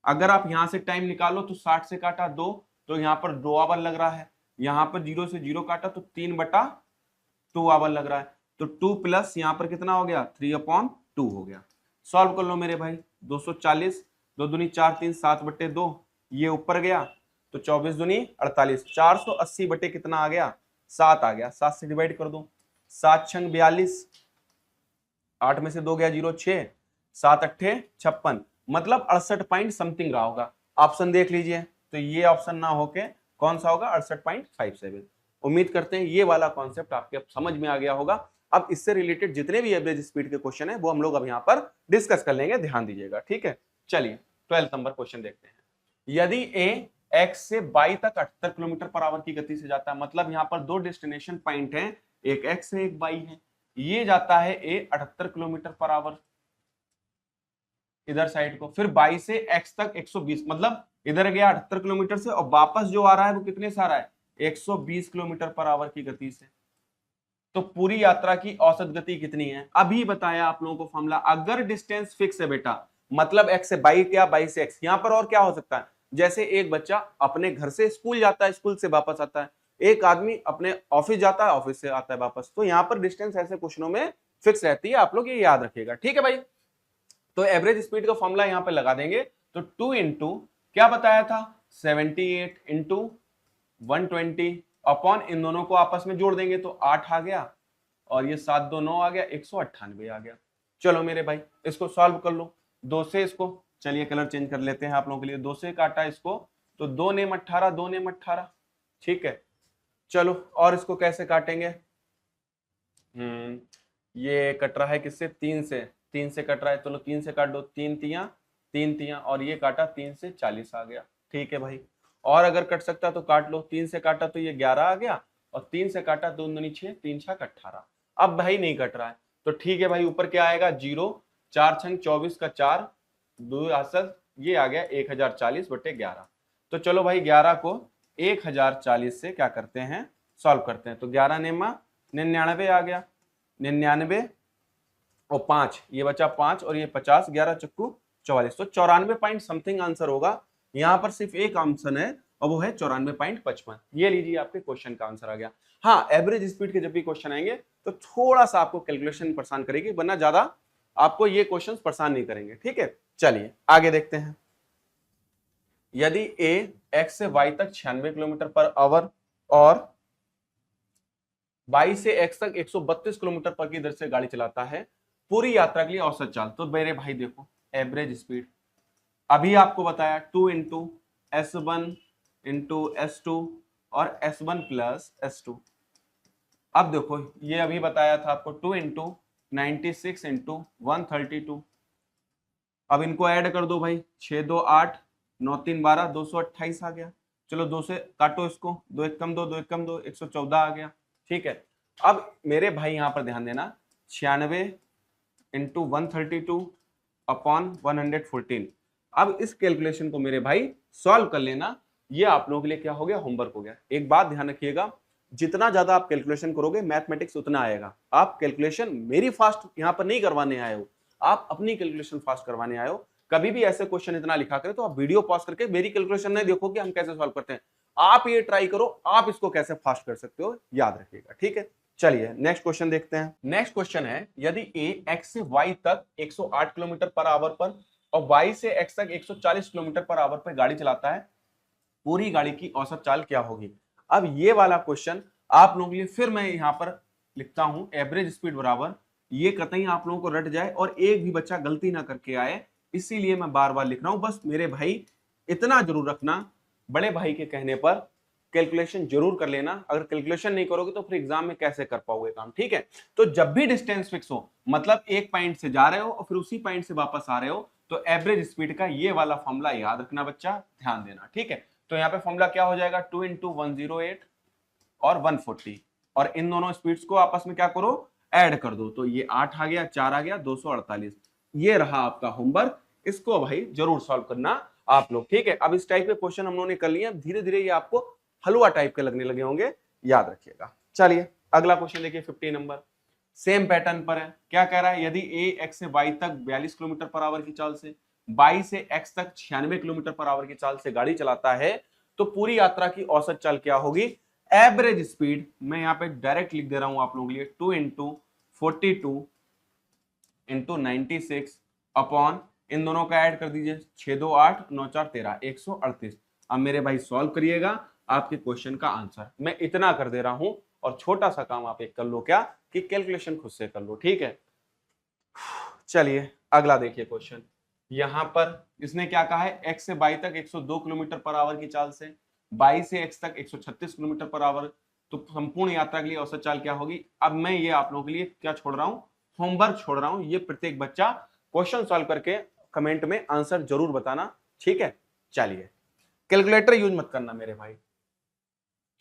अगर आप यहां से टाइम निकालो तो 60 से काटा 2, तो यहां पर 2 आवर लग रहा है, यहां पर 0 से 0 काटा तो 3/2 आवर लग रहा है, तो 2 प्लस यहां पर कितना हो गया, 3/2 हो गया। सॉल्व कर लो मेरे भाई, 240, 2 दूनी 4, 3, 7/2, ये ऊपर गया तो 24 दूनी 48, 480 बटे कितना आ गया, 7 आ गया। 7 से डिवाइड कर दो, 7 छंग 42, 8 में से 2 गया 0, 6, 7 अट्ठे 56, मतलब 68 पॉइंट समथिंग रहा होगा। ऑप्शन देख लीजिए, तो ये ऑप्शन ना होके कौन सा होगा, 68.57। उम्मीद करते हैं ये वाला कॉन्सेप्ट आपके समझ में आ गया होगा। अब इससे रिलेटेड जितने भी एवरेज स्पीड के क्वेश्चन है वो हम लोग अब यहाँ पर डिस्कस कर लेंगे, ध्यान दीजिएगा, ठीक है। चलिए 12 नंबर क्वेश्चन देखते हैं। यदि ए एक्स से बाई तक 78 किलोमीटर पर आवर की गति से जाता है, मतलब यहाँ पर दो डेस्टिनेशन पॉइंट हैं, एक एक्स है एक बाई है, ये जाता है ए 78 किलोमीटर पर आवर इधर साइड को, फिर बाई से एक्स तक 120, मतलब इधर गया 78 किलोमीटर से और वापस जो आ रहा है वो कितने से आ रहा है 120 किलोमीटर पर आवर की गति से। तो पूरी यात्रा की औसत गति कितनी है, अभी बताया आप लोगों को फॉर्मूला। अगर डिस्टेंस फिक्स है बेटा, मतलब एक्स से बाई क्या बाई से एक्स, यहां पर और क्या हो सकता है, जैसे एक बच्चा अपने घर से स्कूल जाता है, स्कूल से वापस आता है, एक आदमी अपने ऑफिस जाता है, ऑफिस से आता है वापस, तो यहां पर डिस्टेंस ऐसे क्वेश्चनों में फिक्स रहती है, आप लोग ये याद रखिएगा, ठीक है भाई। तो एवरेज स्पीड का फॉर्मूला यहां पर लगा देंगे, तो 2 इंटू क्या बताया था 78 इंटू 120 अपॉन इन दोनों को आपस में जोड़ देंगे तो 8 आ गया और ये 7 2 9 आ गया 198 आ गया। चलो मेरे भाई इसको सॉल्व कर लो, 2 से इसको, चलिए कलर चेंज कर लेते हैं आप लोगों के लिए, 2 से काटा इसको तो 2 नेम 18 2 नेम 18, ठीक है। चलो और इसको कैसे काटेंगे, ये कट रहा है किससे 3 से कट रहा है, चलो 3 से काट दो, 3 तियां और ये काटा 3 से 40 आ गया, ठीक है भाई। और अगर कट सकता तो काट लो, 3 से काटा तो ये 11 आ गया और 3 से काटा 2 दूनी 6 3 6 18। अब भाई नहीं कट रहा है तो ठीक है भाई, ऊपर क्या आएगा 0, 4 छंग 24 का 4, 2 असल ये आ गया 1040/11। तो चलो भाई 11 को 1040 से क्या करते हैं सॉल्व करते हैं, तो 11 नेमा 99 आ गया, 99 और 5 ये बचा 5 और ये 50, 11 चक्कू 44, तो 94 पॉइंट समथिंग आंसर होगा। यहाँ पर सिर्फ एक ऑप्शन है और वो है 94.55। ये लीजिए आपके क्वेश्चन का आंसर आ गया। हाँ एवरेज स्पीड के जब भी क्वेश्चन आएंगे तो थोड़ा सा आपको कैलकुलेशन परेशान करेगी, वरना ज्यादा आपको ये क्वेश्चन परेशान नहीं करेंगे, ठीक है। चलिए आगे देखते हैं। यदि ए एक्स से वाई तक 96 किलोमीटर पर आवर और वाई से एक्स तक 132 किलोमीटर पर की दर से गाड़ी चलाता है, पूरी यात्रा के लिए औसत चाल, तो मेरे भाई देखो एवरेज स्पीड अभी आपको बताया 2 इंटू S1 इंटू S2 और S1 प्लस S2। अब देखो ये अभी बताया था आपको 2 इंटू 96 इंटू 132। अब इनको ऐड कर दो भाई, 6 2 8 9 3 12 228 आ गया। चलो 2 से काटो इसको, 2 1 कम 2 2 1 कम 2 114 आ गया, ठीक है। अब मेरे भाई यहां पर ध्यान देना 96 इंटू 132 अपॉन 114। अब इस कैलकुलेशन को मेरे भाई सॉल्व कर लेना, ये आप लोगों के लिए क्या हो गया होमवर्क हो गया। एक बात ध्यान रखिएगा, जितना ज्यादा आप कैलकुलेशन करोगे मैथमेटिक्स उतना आएगा। आप कैलकुलेशन मेरी फास्ट यहां पर नहीं करवाने आए हो, आप अपनी कैलकुलेशन फास्ट करवाने आए हो। कभी भी ऐसे क्वेश्चन इतना लिखा करें तो आप वीडियो पॉज करके मेरी कैलकुलेशन नहीं देखो कि हम कैसे सॉल्व करते हैं, आप ये ट्राई करो आप इसको कैसे फास्ट कर सकते हो, याद रखिएगा, ठीक है। चलिए नेक्स्ट क्वेश्चन देखते हैं। नेक्स्ट क्वेश्चन है, यदि ए एक्स से वाई तक 108 किलोमीटर पर आवर पर और y से x तक 140 किलोमीटर पर आवर पर गाड़ी चलाता है, पूरी गाड़ी की औसत चाल क्या होगी। अब ये वाला क्वेश्चन आप लोगों के लिए फिर मैं यहां पर लिखता हूं एवरेज स्पीड बराबर, ये कतई आप लोगों को रट जाए और एक भी बच्चा गलती ना करके आए, इसीलिए मैं बार बार लिख रहा हूं। बस मेरे भाई इतना जरूर रखना, बड़े भाई के कहने पर कैलकुलेशन जरूर कर लेना, अगर कैलकुलेशन नहीं करोगे तो फिर एग्जाम में कैसे कर पाओगे काम, ठीक है। तो जब भी डिस्टेंस फिक्स हो, मतलब एक पॉइंट से जा रहे हो और फिर उसी पॉइंट से वापस आ रहे हो, तो एवरेज स्पीड का ये वाला फॉर्मूला याद रखना बच्चा, ध्यान देना, ठीक है। तो यहाँ पे फॉर्मूला क्या हो जाएगा 2 इंटू 108 और 140, और इन दोनों स्पीड्स को आपस में क्या करो ऐड कर दो, तो ये 8 आ गया 4 आ गया 248। ये रहा आपका होमवर्क, इसको भाई जरूर सॉल्व करना आप लोग, ठीक है। अब इस टाइप के क्वेश्चन हम लोगों ने कर लिए, धीरे धीरे ये आपको हलवा टाइप के लगने लगे होंगे, याद रखिएगा। चलिए अगला क्वेश्चन देखिए 50 नंबर, सेम पैटर्न पर है। क्या कह रहा है, यदि ए एक्स से वाई तक 42 किलोमीटर पर आवर की चाल से, वाई से एक्स तक 96 किलोमीटर पर आवर की चाल से गाड़ी चलाता है, तो पूरी यात्रा की औसत चाल क्या होगी। एवरेज स्पीड मैं यहाँ पे डायरेक्ट लिख दे रहा हूं आप लोगों के लिए, 2 इंटू 42 इंटू 96 अपॉन इन दोनों का ऐड कर दीजिए, 6 2 8 9 4 13 138। अब मेरे भाई सॉल्व करिएगा, आपके क्वेश्चन का आंसर मैं इतना कर दे रहा हूं, और छोटा सा काम आप एक कर लो क्या कि कैलकुलेशन खुद से कर लो, ठीक है। चलिए अगला देखिए क्वेश्चन, यहां पर इसने क्या कहा है, x से y तक 102 किलोमीटर पर आवर की चाल से, y से x तक 136 किलोमीटर पर आवर, तो संपूर्ण यात्रा के लिए औसत चाल क्या होगी। अब मैं ये आप लोगों के लिए क्या छोड़ रहा हूं, होमवर्क छोड़ रहा हूं, ये प्रत्येक बच्चा क्वेश्चन सॉल्व करके कमेंट में आंसर जरूर बताना, ठीक है। चलिए, कैलकुलेटर यूज मत करना मेरे भाई।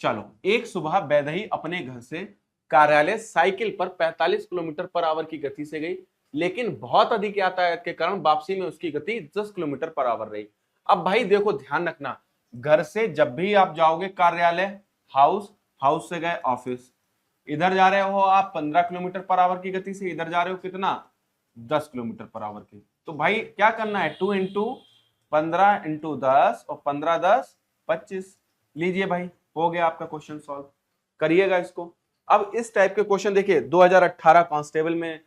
चलो, एक सुबह वैदेही अपने घर से कार्यालय साइकिल पर 45 किलोमीटर पर आवर की गति से गई, लेकिन बहुत अधिक यातायात के कारण वापसी में उसकी गति 10 किलोमीटर पर आवर रही। अब भाई देखो, ध्यान रखना, घर से जब भी आप जाओगे कार्यालय, हाउस, हाउस से गए ऑफिस, इधर जा रहे हो आप 15 किलोमीटर पर आवर की गति से, इधर जा रहे हो कितना, 10 किलोमीटर पर आवर की। तो भाई क्या करना है, 2 इंटू 15 इंटू 10 और 15 10 25। लीजिए भाई, हो गया आपका क्वेश्चन सॉल्व, करिएगा इसको। अब इस टाइप के क्वेश्चन देखिए 2018 कांस्टेबल में,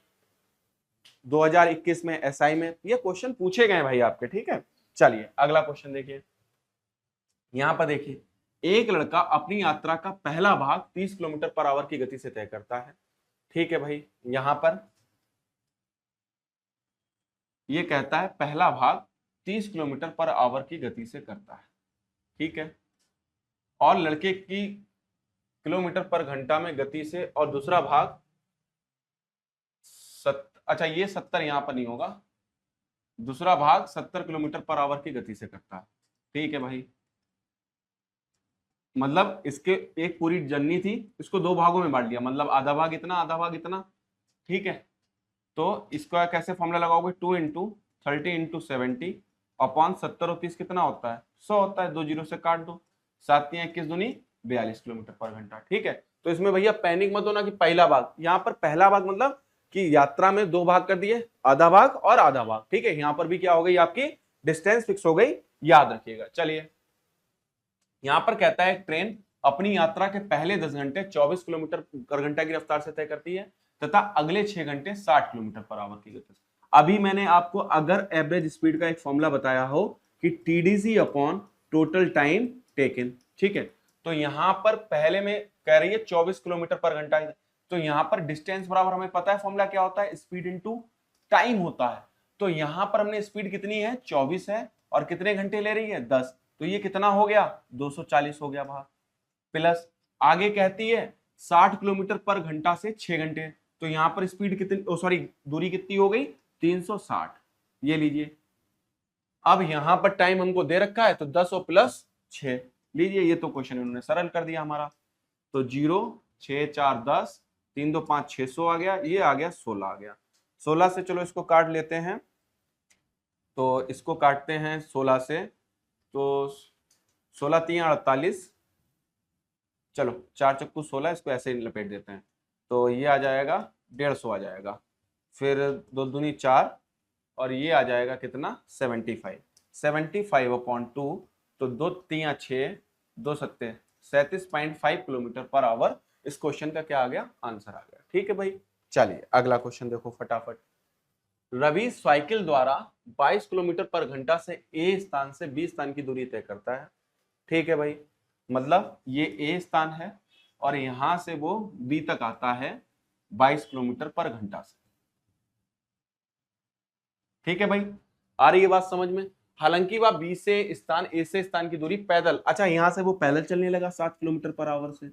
2021 में एसआई में ये क्वेश्चन पूछे गए भाई आपके, ठीक है। चलिए अगला क्वेश्चन देखिए, यहां पर देखिए, एक लड़का अपनी यात्रा का पहला भाग 30 किलोमीटर पर आवर की गति से तय करता है, ठीक है भाई। यहां पर ये कहता है पहला भाग 30 किलोमीटर पर आवर की गति से करता है, ठीक है। और लड़के की किलोमीटर पर घंटा में गति से, और दूसरा भाग अच्छा ये 70 यहां पर नहीं होगा, दूसरा भाग 70 किलोमीटर पर आवर की गति से करता है, ठीक है भाई। मतलब इसके एक पूरी जर्नी थी, इसको दो भागों में बांट लिया, मतलब आधा भाग इतना, आधा भाग इतना, ठीक है। तो इसका कैसे फॉर्मूला लगाओगे, 2 इंटू 30 इंटू 70 अपॉन 70 और 30 कितना होता है, 100 होता है, 2 जीरो से काट दो, 7 21 दूनी 42 किलोमीटर पर घंटा, ठीक है। तो इसमें भैया पैनिक मत होना कि पहला भाग, यहाँ पर पहला भाग मतलब कि यात्रा में दो भाग कर दिए, आधा भाग और आधा भाग, ठीक है। यहाँ पर भी क्या हो गई, आपकी डिस्टेंस फिक्स हो गई, याद रखिएगा। चलिए, यहां पर कहता है ट्रेन अपनी यात्रा के पहले 10 घंटे 24 किलोमीटर पर घंटा की रफ्तार से तय करती है तथा अगले 6 घंटे 60 किलोमीटर पर आवर की गति से। अभी मैंने आपको अगर एवरेज स्पीड का एक फॉर्मूला बताया हो कि TDC upon total time taken, ठीक है। तो यहां पर पहले में कह रही है 24 किलोमीटर पर घंटा, तो यहां पर डिस्टेंस बराबर हमें पता है फॉर्मूला क्या होता है, स्पीड इनटू टाइम होता है। तो यहां पर हमने स्पीड कितनी है, 24 है, और कितने घंटे ले रही है, 10, तो ये कितना हो गया, 240 हो गया भाग, प्लस आगे कहती है 60 किलोमीटर पर घंटा से 6 घंटे, तो यहां पर स्पीड कितनी, सॉरी दूरी कितनी हो गई, 360। ये लीजिए, अब यहां पर टाइम हमको दे रखा है, तो 10 और प्लस 6 लीजिए, ये तो क्वेश्चन इन्होंने सरल कर दिया हमारा। तो 0 6 4 10 3 2 5 600 आ गया, ये आ गया 16 आ गया। 16 से चलो इसको काट लेते हैं, तो इसको काटते हैं 16 से, तो 16 3 48, चलो 4 चक्कू 16, इसको ऐसे ही लपेट देते हैं, तो ये आ जाएगा 150 आ जाएगा, फिर 2 दूनी 4, और ये आ जाएगा कितना, 75, 75 अपॉन 2, तो 2 3 6 2 सत्ते 37.5 किलोमीटर पर आवर। इस क्वेश्चन का क्या आ गया, आंसर आ गया, ठीक है भाई। चलिए अगला क्वेश्चन देखो फटाफट। रवि साइकिल द्वारा 22 किलोमीटर पर घंटा से ए स्थान से बी स्थान की दूरी तय करता है, ठीक है भाई। मतलब ये ए स्थान है और यहां से वो बी तक आता है 22 किलोमीटर पर घंटा से, ठीक है भाई। आ रही है बात समझ में। हालांकि वह बी से स्थान, ए से स्थान की दूरी पैदल, अच्छा यहां से वो पैदल चलने लगा 7 किलोमीटर पर आवर से।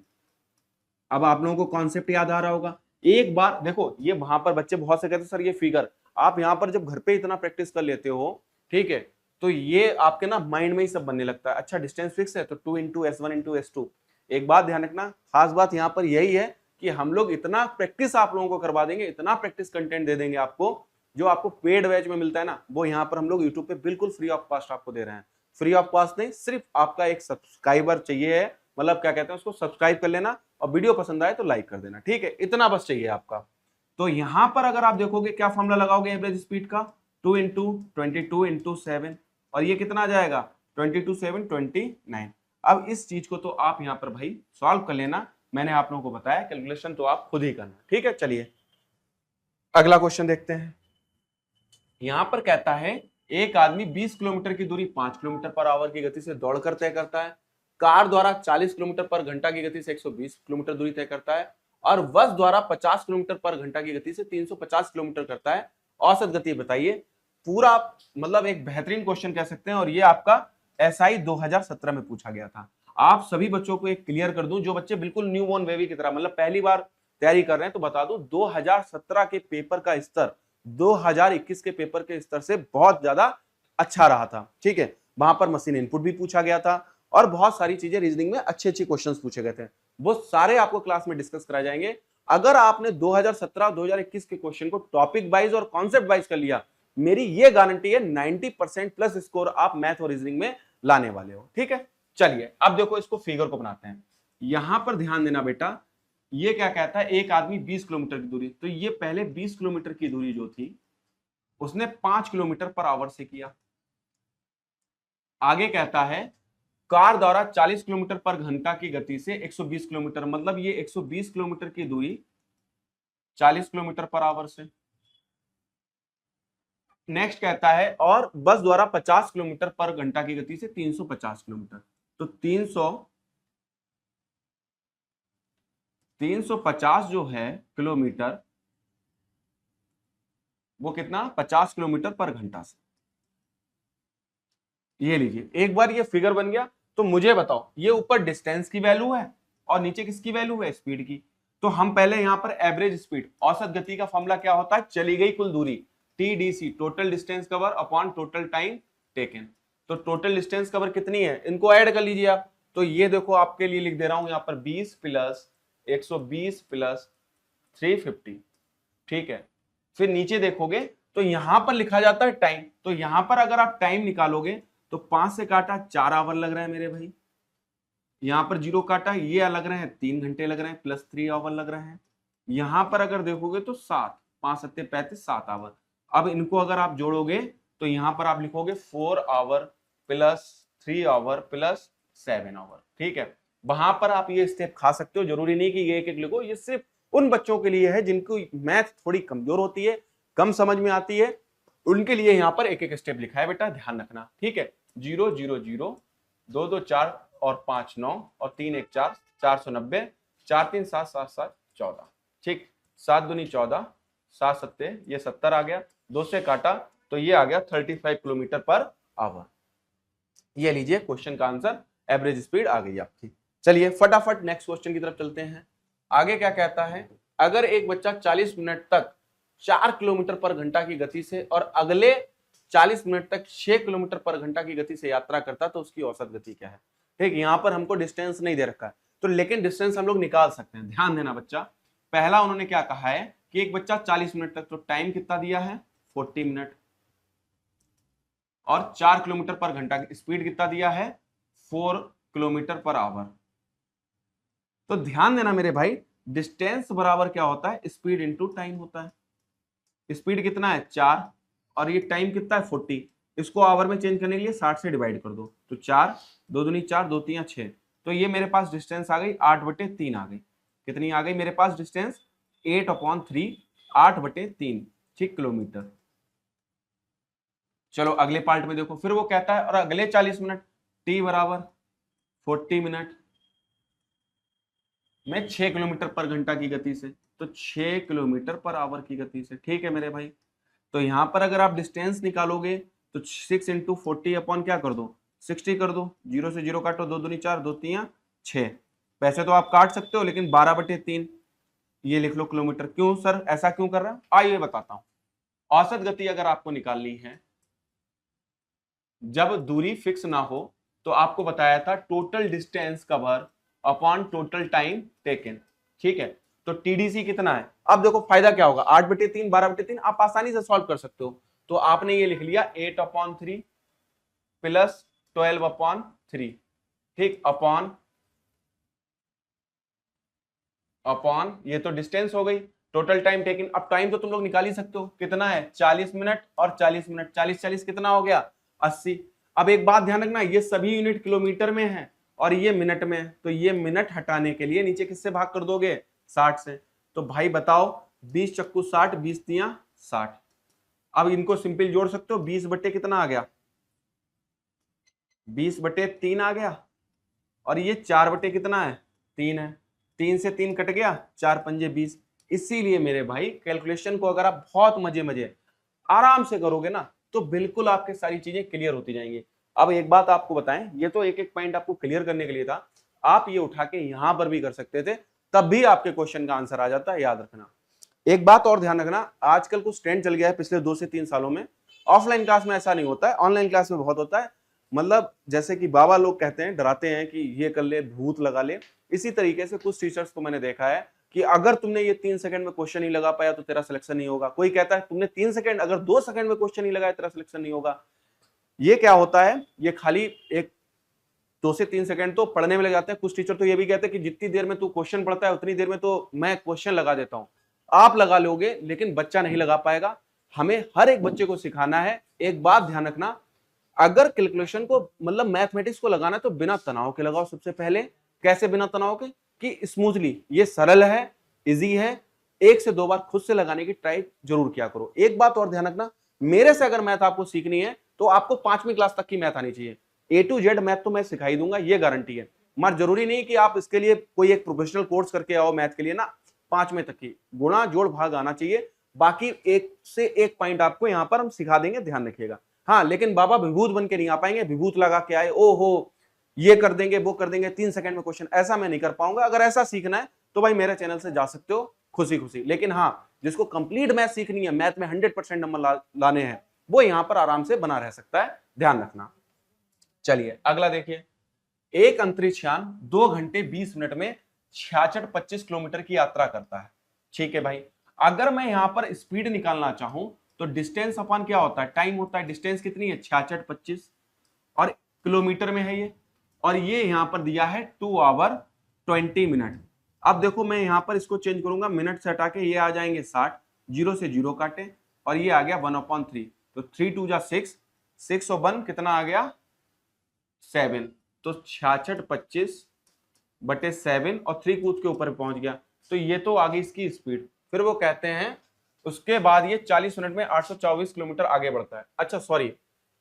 अब आप लोगों को कॉन्सेप्ट याद आ रहा होगा। एक बार देखो, ये वहां पर बच्चे बहुत से कहते हैं सर ये फिगर, आप यहाँ पर जब घर पे इतना प्रैक्टिस कर लेते हो, ठीक है, तो ये आपके ना माइंड में ही सब बनने लगता है। अच्छा डिस्टेंस फिक्स है, तो 2 इंटू S1 इंटू S2। एक बात ध्यान रखना, खास बात यहाँ पर यही है कि हम लोग इतना प्रैक्टिस आप लोगों को करवा देंगे, इतना प्रैक्टिस कंटेंट दे देंगे आपको, जो आपको पेड बैच में मिलता है ना, वो यहाँ पर हम लोग यूट्यूब पे बिल्कुल फ्री ऑफ कॉस्ट आपको दे रहे हैं। फ्री ऑफ कॉस्ट नहीं, सिर्फ आपका एक सब्सक्राइबर चाहिए है, मतलब क्या कहते हैं उसको, सब्सक्राइब कर लेना, और वीडियो पसंद आए तो लाइक कर देना, ठीक है, इतना बस चाहिए आपका। तो यहां पर अगर आप देखोगे क्या फॉर्मूला लगाओगे एवरेज स्पीड का, 2 इंटू 22 इंटू 7, और ये कितना आ जाएगा, 22 7 29। अब इस चीज को तो आप यहां पर भाई सॉल्व कर लेना, मैंने आप लोगों को बताया, कैलकुलेशन तो आप खुद ही करना, ठीक है। चलिए अगला क्वेश्चन देखते हैं। यहां पर कहता है एक आदमी 20 किलोमीटर की दूरी 5 किलोमीटर पर आवर की गति से दौड़कर तय करता है, कार द्वारा 40 किलोमीटर पर घंटा की गति से 120 किलोमीटर दूरी तय करता है, और बस द्वारा 50 किलोमीटर पर घंटा की गति से 350 किलोमीटर करता है। औसत गति बताइए। पूरा मतलब एक बेहतरीन क्वेश्चन कह सकते हैं, और ये आपका एसआई 2017 में पूछा गया था। आप सभी बच्चों को एक क्लियर कर दूं, जो बच्चे बिल्कुल न्यूबॉर्न बेबी की तरह मतलब पहली बार तैयारी कर रहे हैं, तो बता दूं 2017 के पेपर का स्तर 2021 के पेपर के स्तर से बहुत ज्यादा अच्छा रहा था। ठीक है, वहां पर मशीन इनपुट भी पूछा गया था और बहुत सारी चीजें रीजनिंग में अच्छे अच्छे क्वेश्चंस पूछे गए थे, वो सारे आपको क्लास में डिस्कस कराए जाएंगे। अगर आपने 2017 2021 के क्वेश्चन को टॉपिक वाइज और कॉन्सेप्ट वाइज कर लिया, मेरी ये गारंटी है 90% प्लस स्कोर आप मैथ और रीजनिंग में लाने वाले हो। ठीक है, चलिए अब देखो इसको फिगर को बनाते हैं। यहां पर ध्यान देना बेटा, ये क्या कहता है, एक आदमी 20 किलोमीटर की दूरी, तो ये पहले 20 किलोमीटर की दूरी जो थी उसने 5 किलोमीटर पर आवर से किया। आगे कहता है कार द्वारा 40 किलोमीटर पर घंटा की गति से 120 किलोमीटर, मतलब ये 120 किलोमीटर की दूरी 40 किलोमीटर पर आवर से। नेक्स्ट कहता है और बस द्वारा 50 किलोमीटर पर घंटा की गति से 350 किलोमीटर, तो 350 जो है किलोमीटर, वो कितना, 50 किलोमीटर पर घंटा से। ये लीजिए, एक बार ये फिगर बन गया तो मुझे बताओ, ये ऊपर डिस्टेंस की वैल्यू है और नीचे किसकी वैल्यू है, स्पीड की। तो हम पहले यहां पर एवरेज स्पीड, औसत गति का फॉर्मूला क्या होता है, चली गई कुल दूरी, TDC total distance cover upon total time taken. तो टोटल डिस्टेंस कवर कितनी है, इनको ऐड कर लीजिए आप। तो ये देखो आपके लिए लिख दे रहा हूं यहां पर 20 प्लस 120 प्लस 350। ठीक है, फिर नीचे देखोगे तो यहां पर लिखा जाता है टाइम, तो यहां पर अगर आप टाइम निकालोगे तो 5 से काटा 4 आवर लग रहा है मेरे भाई, यहां पर 0 काटा, ये अलग रहे हैं 3 घंटे लग रहे हैं, प्लस 3 आवर लग रहे हैं। यहां पर अगर देखोगे तो 7, 5 सत्ते 35, 7 आवर। अब इनको अगर आप जोड़ोगे तो यहां पर आप लिखोगे 4 hour plus 3 hour plus 7 hour. ठीक है, वहां पर आप ये स्टेप खा सकते हो, जरूरी नहीं कि ये एक एक लिखो, ये सिर्फ उन बच्चों के लिए है जिनको मैथ थोड़ी कमजोर होती है, कम समझ में आती है, उनके लिए यहां पर एक एक स्टेप लिखा है बेटा, ध्यान रखना। ठीक है, 0 0 0 2 2 4 और 5 9 और 3 1 4, 490, 4 3 7 7 7 14। ठीक, 7 दूनी 14, 7 सत्ते ये 70 आ गया, 2 से काटा तो ये आ गया 35 किलोमीटर पर आवर। ये लीजिए क्वेश्चन का आंसर, एवरेज स्पीड आ गई आपकी। चलिए फटाफट नेक्स्ट क्वेश्चन की तरफ चलते हैं। आगे क्या कहता है, अगर एक बच्चा 40 मिनट तक 4 किलोमीटर पर घंटा की गति से और अगले 40 मिनट तक 6 किलोमीटर पर घंटा की गति से यात्रा करता तो उसकी औसत गति क्या है। ठीक, यहां पर हमको डिस्टेंस नहीं दे रखा है, तो लेकिन डिस्टेंस हम लोग निकाल सकते हैं। ध्यान देना बच्चा, पहला उन्होंने क्या कहा है कि एक बच्चा 40 मिनट तक, तो टाइम कितना दिया है 40 मिनट, और 4 किलोमीटर पर घंटा की स्पीड कितना दिया है 4 किलोमीटर पर आवर। तो ध्यान देना मेरे भाई, डिस्टेंस बराबर क्या होता है, स्पीड इंटू टाइम होता है। स्पीड कितना है 4 और ये टाइम कितना है 40, इसको आवर में चेंज करने के लिए 60 से डिवाइड कर दो, तो 4 2 दूनी 4 2 3 6, तो ये मेरे पास डिस्टेंस आ गई 8/3 आ गई। कितनी आ गई मेरे पास डिस्टेंस, 8/3, 8/3। ठीक, किलोमीटर। चलो अगले पार्ट में देखो, फिर वो कहता है और अगले 40 मिनट t बराबर 40 मिनट में 6 किलोमीटर पर घंटा की गति से, तो 6 किलोमीटर पर आवर की गति से। ठीक है मेरे भाई, तो यहां पर अगर आप डिस्टेंस निकालोगे तो 6 इंटू 40 अपॉन क्या कर दो 60 कर दो, 0 से 0 काटो, 2 दूनी 4 2 3 6, वैसे तो आप काट सकते हो लेकिन 12/3 ये लिख लो किलोमीटर। क्यों सर ऐसा क्यों कर रहा है, आइए बताता हूं। औसत गति अगर आपको निकालनी है, जब दूरी फिक्स ना हो, तो आपको बताया था total distance cover upon total time taken. ठीक है, तो टीडीसी कितना है, अब देखो फायदा क्या होगा, 8/3 12/3 आप आसानी से सॉल्व कर सकते हो। तो आपने ये लिख लिया 8/3 प्लस 12/3। ठीक, अपॉन ये तो डिस्टेंस हो गई, टोटल टाइम टेकन। अब टाइम तो तुम लोग निकाल ही सकते हो, कितना है 40 मिनट और 40 मिनट, 40 40 कितना हो गया 80। अब एक बात ध्यान रखना, ये सभी यूनिट किलोमीटर में है और ये मिनट में है, तो ये मिनट हटाने के लिए नीचे किससे भाग कर दोगे 60 से। तो भाई बताओ 20 चक्कू 60, 20 तियां 60। अब इनको सिंपल जोड़ सकते हो, 20 बटे कितना आ गया 20/3 आ गया, और ये 4 बटे कितना है 3 है, 3 से 3 कट गया, 4 पंजे 20। इसीलिए मेरे भाई कैलकुलेशन को अगर आप बहुत मजे आराम से करोगे ना, तो बिल्कुल आपके सारी चीजें क्लियर होती जाएंगी। अब एक बात आपको बताएं, ये तो एक एक पॉइंट आपको क्लियर करने के लिए था, आप ये उठा के यहां पर भी कर सकते थे, तब भी आपके क्वेश्चन का आंसर आ जाता है, याद रखना। एक बात और ध्यान रखना, आजकल कुछ ट्रेंड चल गया है पिछले 2 से 3 सालों में, ऑफलाइन क्लास में ऐसा नहीं होता है, ऑनलाइन क्लास में बहुत होता है। मतलब जैसे कि बाबा लोग कहते हैं, डराते हैं कि ये कर ले, भूत लगा ले, इसी तरीके से कुछ टीचर्स को मैंने देखा है कि अगर तुमने ये 3 सेकंड में क्वेश्चन नहीं लगा पाया तो तेरा सिलेक्शन नहीं होगा। कोई कहता है तुमने 3 सेकंड, अगर 2 सेकंड में क्वेश्चन नहीं लगाया तेरा सिलेक्शन नहीं होगा। ये क्या होता है, ये खाली एक 2 से 3 सेकंड तो पढ़ने में लग जाते हैं। कुछ टीचर तो ये भी कहते हैं कि जितनी देर में तू क्वेश्चन पढ़ता है उतनी देर में तो मैं क्वेश्चन लगा देता हूं। आप लगा लोगे लेकिन बच्चा नहीं लगा पाएगा। हमें हर एक बच्चे को सिखाना है। एक बात ध्यान रखना, अगर कैलकुलेशन को मतलब मैथमेटिक्स को लगाना है तो बिना तनाव के लगाओ सबसे पहले। कैसे बिना तनाव के? कि स्मूथली, ये सरल है, इजी है, 1 से 2 बार खुद से लगाने की ट्राई जरूर किया करो। एक बात और ध्यान रखना, मेरे से अगर मैथ आपको सीखनी है तो आपको 5वीं क्लास तक की मैथ आनी चाहिए। A to Z मैथ तो मैं सिखाई दूंगा, ये गारंटी है। मगर जरूरी नहीं कि आप इसके लिए कोई एक प्रोफेशनल कोर्स करके आओ मैथ के लिए ना। 5वीं तक की गुणा जोड़ भाग आना चाहिए, बाकी एक से एक पॉइंट आपको यहां पर हम सिखा देंगे, ध्यान रखिएगा। हाँ, लेकिन बाबा विभूत बन के नहीं आ पाएंगे, विभूत लगा के आए, ओहो ये कर देंगे वो कर देंगे 3 सेकंड में क्वेश्चन, ऐसा मैं नहीं कर पाऊंगा। अगर ऐसा सीखना है तो भाई मेरे चैनल से जा सकते हो खुशी खुशी। लेकिन हाँ, जिसको कंप्लीट मैथ सीखनी है, मैथ में 100% नंबर लाने हैं, वो यहां पर आराम से बना रह सकता है, ध्यान रखना। चलिए अगला देखिए, एक अंतरिक्ष यान 2 घंटे 20 मिनट में 66-25 किलोमीटर की यात्रा करता है। ठीक है भाई, अगर मैं यहां पर स्पीड निकालना चाहूं तो डिस्टेंस अपन क्या होता है, टाइम होता है। डिस्टेंस कितनी है? 66-25 और किलोमीटर में है ये, और ये यहां पर दिया है 2 आवर 20 मिनट। अब देखो मैं यहां पर इसको चेंज करूंगा, मिनट से हटा के ये आ जाएंगे 60, 0 से 0 काटे और ये आ गया 1/3, तो 3 2 जा 6, 6 और 1 कितना आ गया? 7। तो 66-25/7 और 3 कूद के ऊपर पहुंच गया। तो ये तो आ गई इसकी स्पीड। फिर वो कहते हैं उसके बाद ये 40 मिनट में 824 किलोमीटर आगे बढ़ता है। अच्छा सॉरी,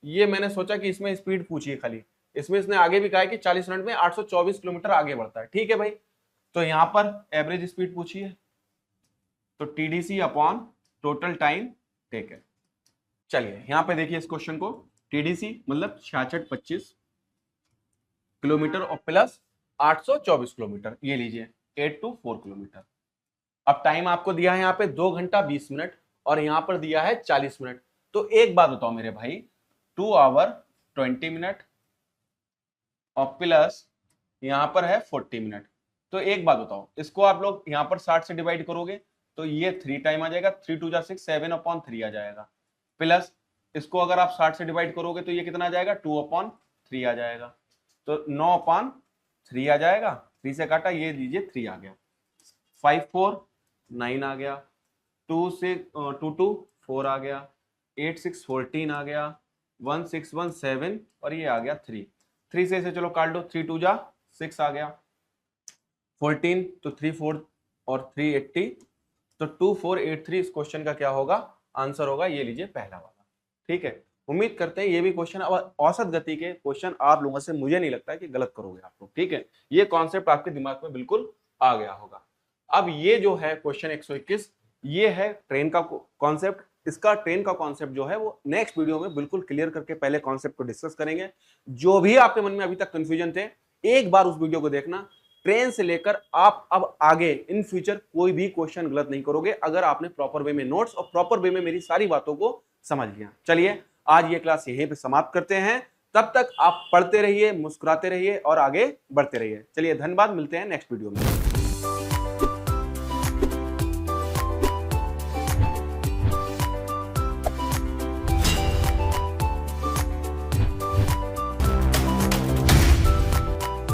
ये मैंने सोचा कि इसमें स्पीड पूछिए खाली, इसमें इसने आगे भी कहा है कि 40 मिनट में 824 किलोमीटर आगे बढ़ता है। ठीक है भाई, तो यहां पर एवरेज स्पीड पूछी है, तो TDC upon total time taken. चलिए यहां पे देखिए इस क्वेश्चन को, TDC मतलब 66-25 किलोमीटर और प्लस 824 किलोमीटर, ये लीजिए 8 to 4 किलोमीटर। अब टाइम आपको दिया है यहाँ पे 2 घंटा 20 मिनट और यहां पर दिया है 40 मिनट। तो एक बात बताओ मेरे भाई, 2 आवर 20 मिनट और प्लस यहां पर है 40 मिनट। तो एक बात बताओ, इसको आप लोग यहां पर 60 से डिवाइड करोगे तो ये 3 टाइम आ जाएगा, 3 2 जा 6, 7/3 आ जाएगा। प्लस इसको अगर आप 60 से डिवाइड करोगे तो ये कितना आ जाएगा? 2/3 आ जाएगा। तो 9/3 आ जाएगा, 3 से काटा, ये लीजिए 3 आ गया, 5 4 9 आ गया, 2 से 2 2 4 आ गया, 8 6 14 आ गया, 1 6 1 7 और ये आ गया 3। 3 से चलो काट दो, 3 2 जा 6 आ गया, 14 तो 3 4 और 3 80, तो 2483 इस क्वेश्चन का क्या होगा? आंसर होगा, ये लीजिए पहला वाला। ठीक है, उम्मीद करते हैं ये भी क्वेश्चन, अब औसत गति के क्वेश्चन आप लोगों से मुझे नहीं लगता है कि गलत करोगे आप लोग। ठीक है, ये कॉन्सेप्ट आपके दिमाग में बिल्कुल आ गया होगा। अब ये जो है क्वेश्चन 121, ये है ट्रेन का कॉन्सेप्ट। इसका ट्रेन का कॉन्सेप्ट जो है वो नेक्स्ट वीडियो में बिल्कुल क्लियर करके पहले कॉन्सेप्ट को डिस्कस करेंगे। जो भी आपके मन में अभी तक कंफ्यूजन थे, एक बार उस वीडियो को देखना। ट्रेन से लेकर आप अब आगे इन फ्यूचर कोई भी क्वेश्चन गलत नहीं करोगे अगर आपने प्रॉपर वे में नोट्स और प्रॉपर वे में मेरी सारी बातों को समझ लिया। चलिए आज ये क्लास यहीं पे समाप्त करते हैं। तब तक आप पढ़ते रहिए, मुस्कुराते रहिए और आगे बढ़ते रहिए। चलिए धन्यवाद, मिलते हैं नेक्स्ट वीडियो में।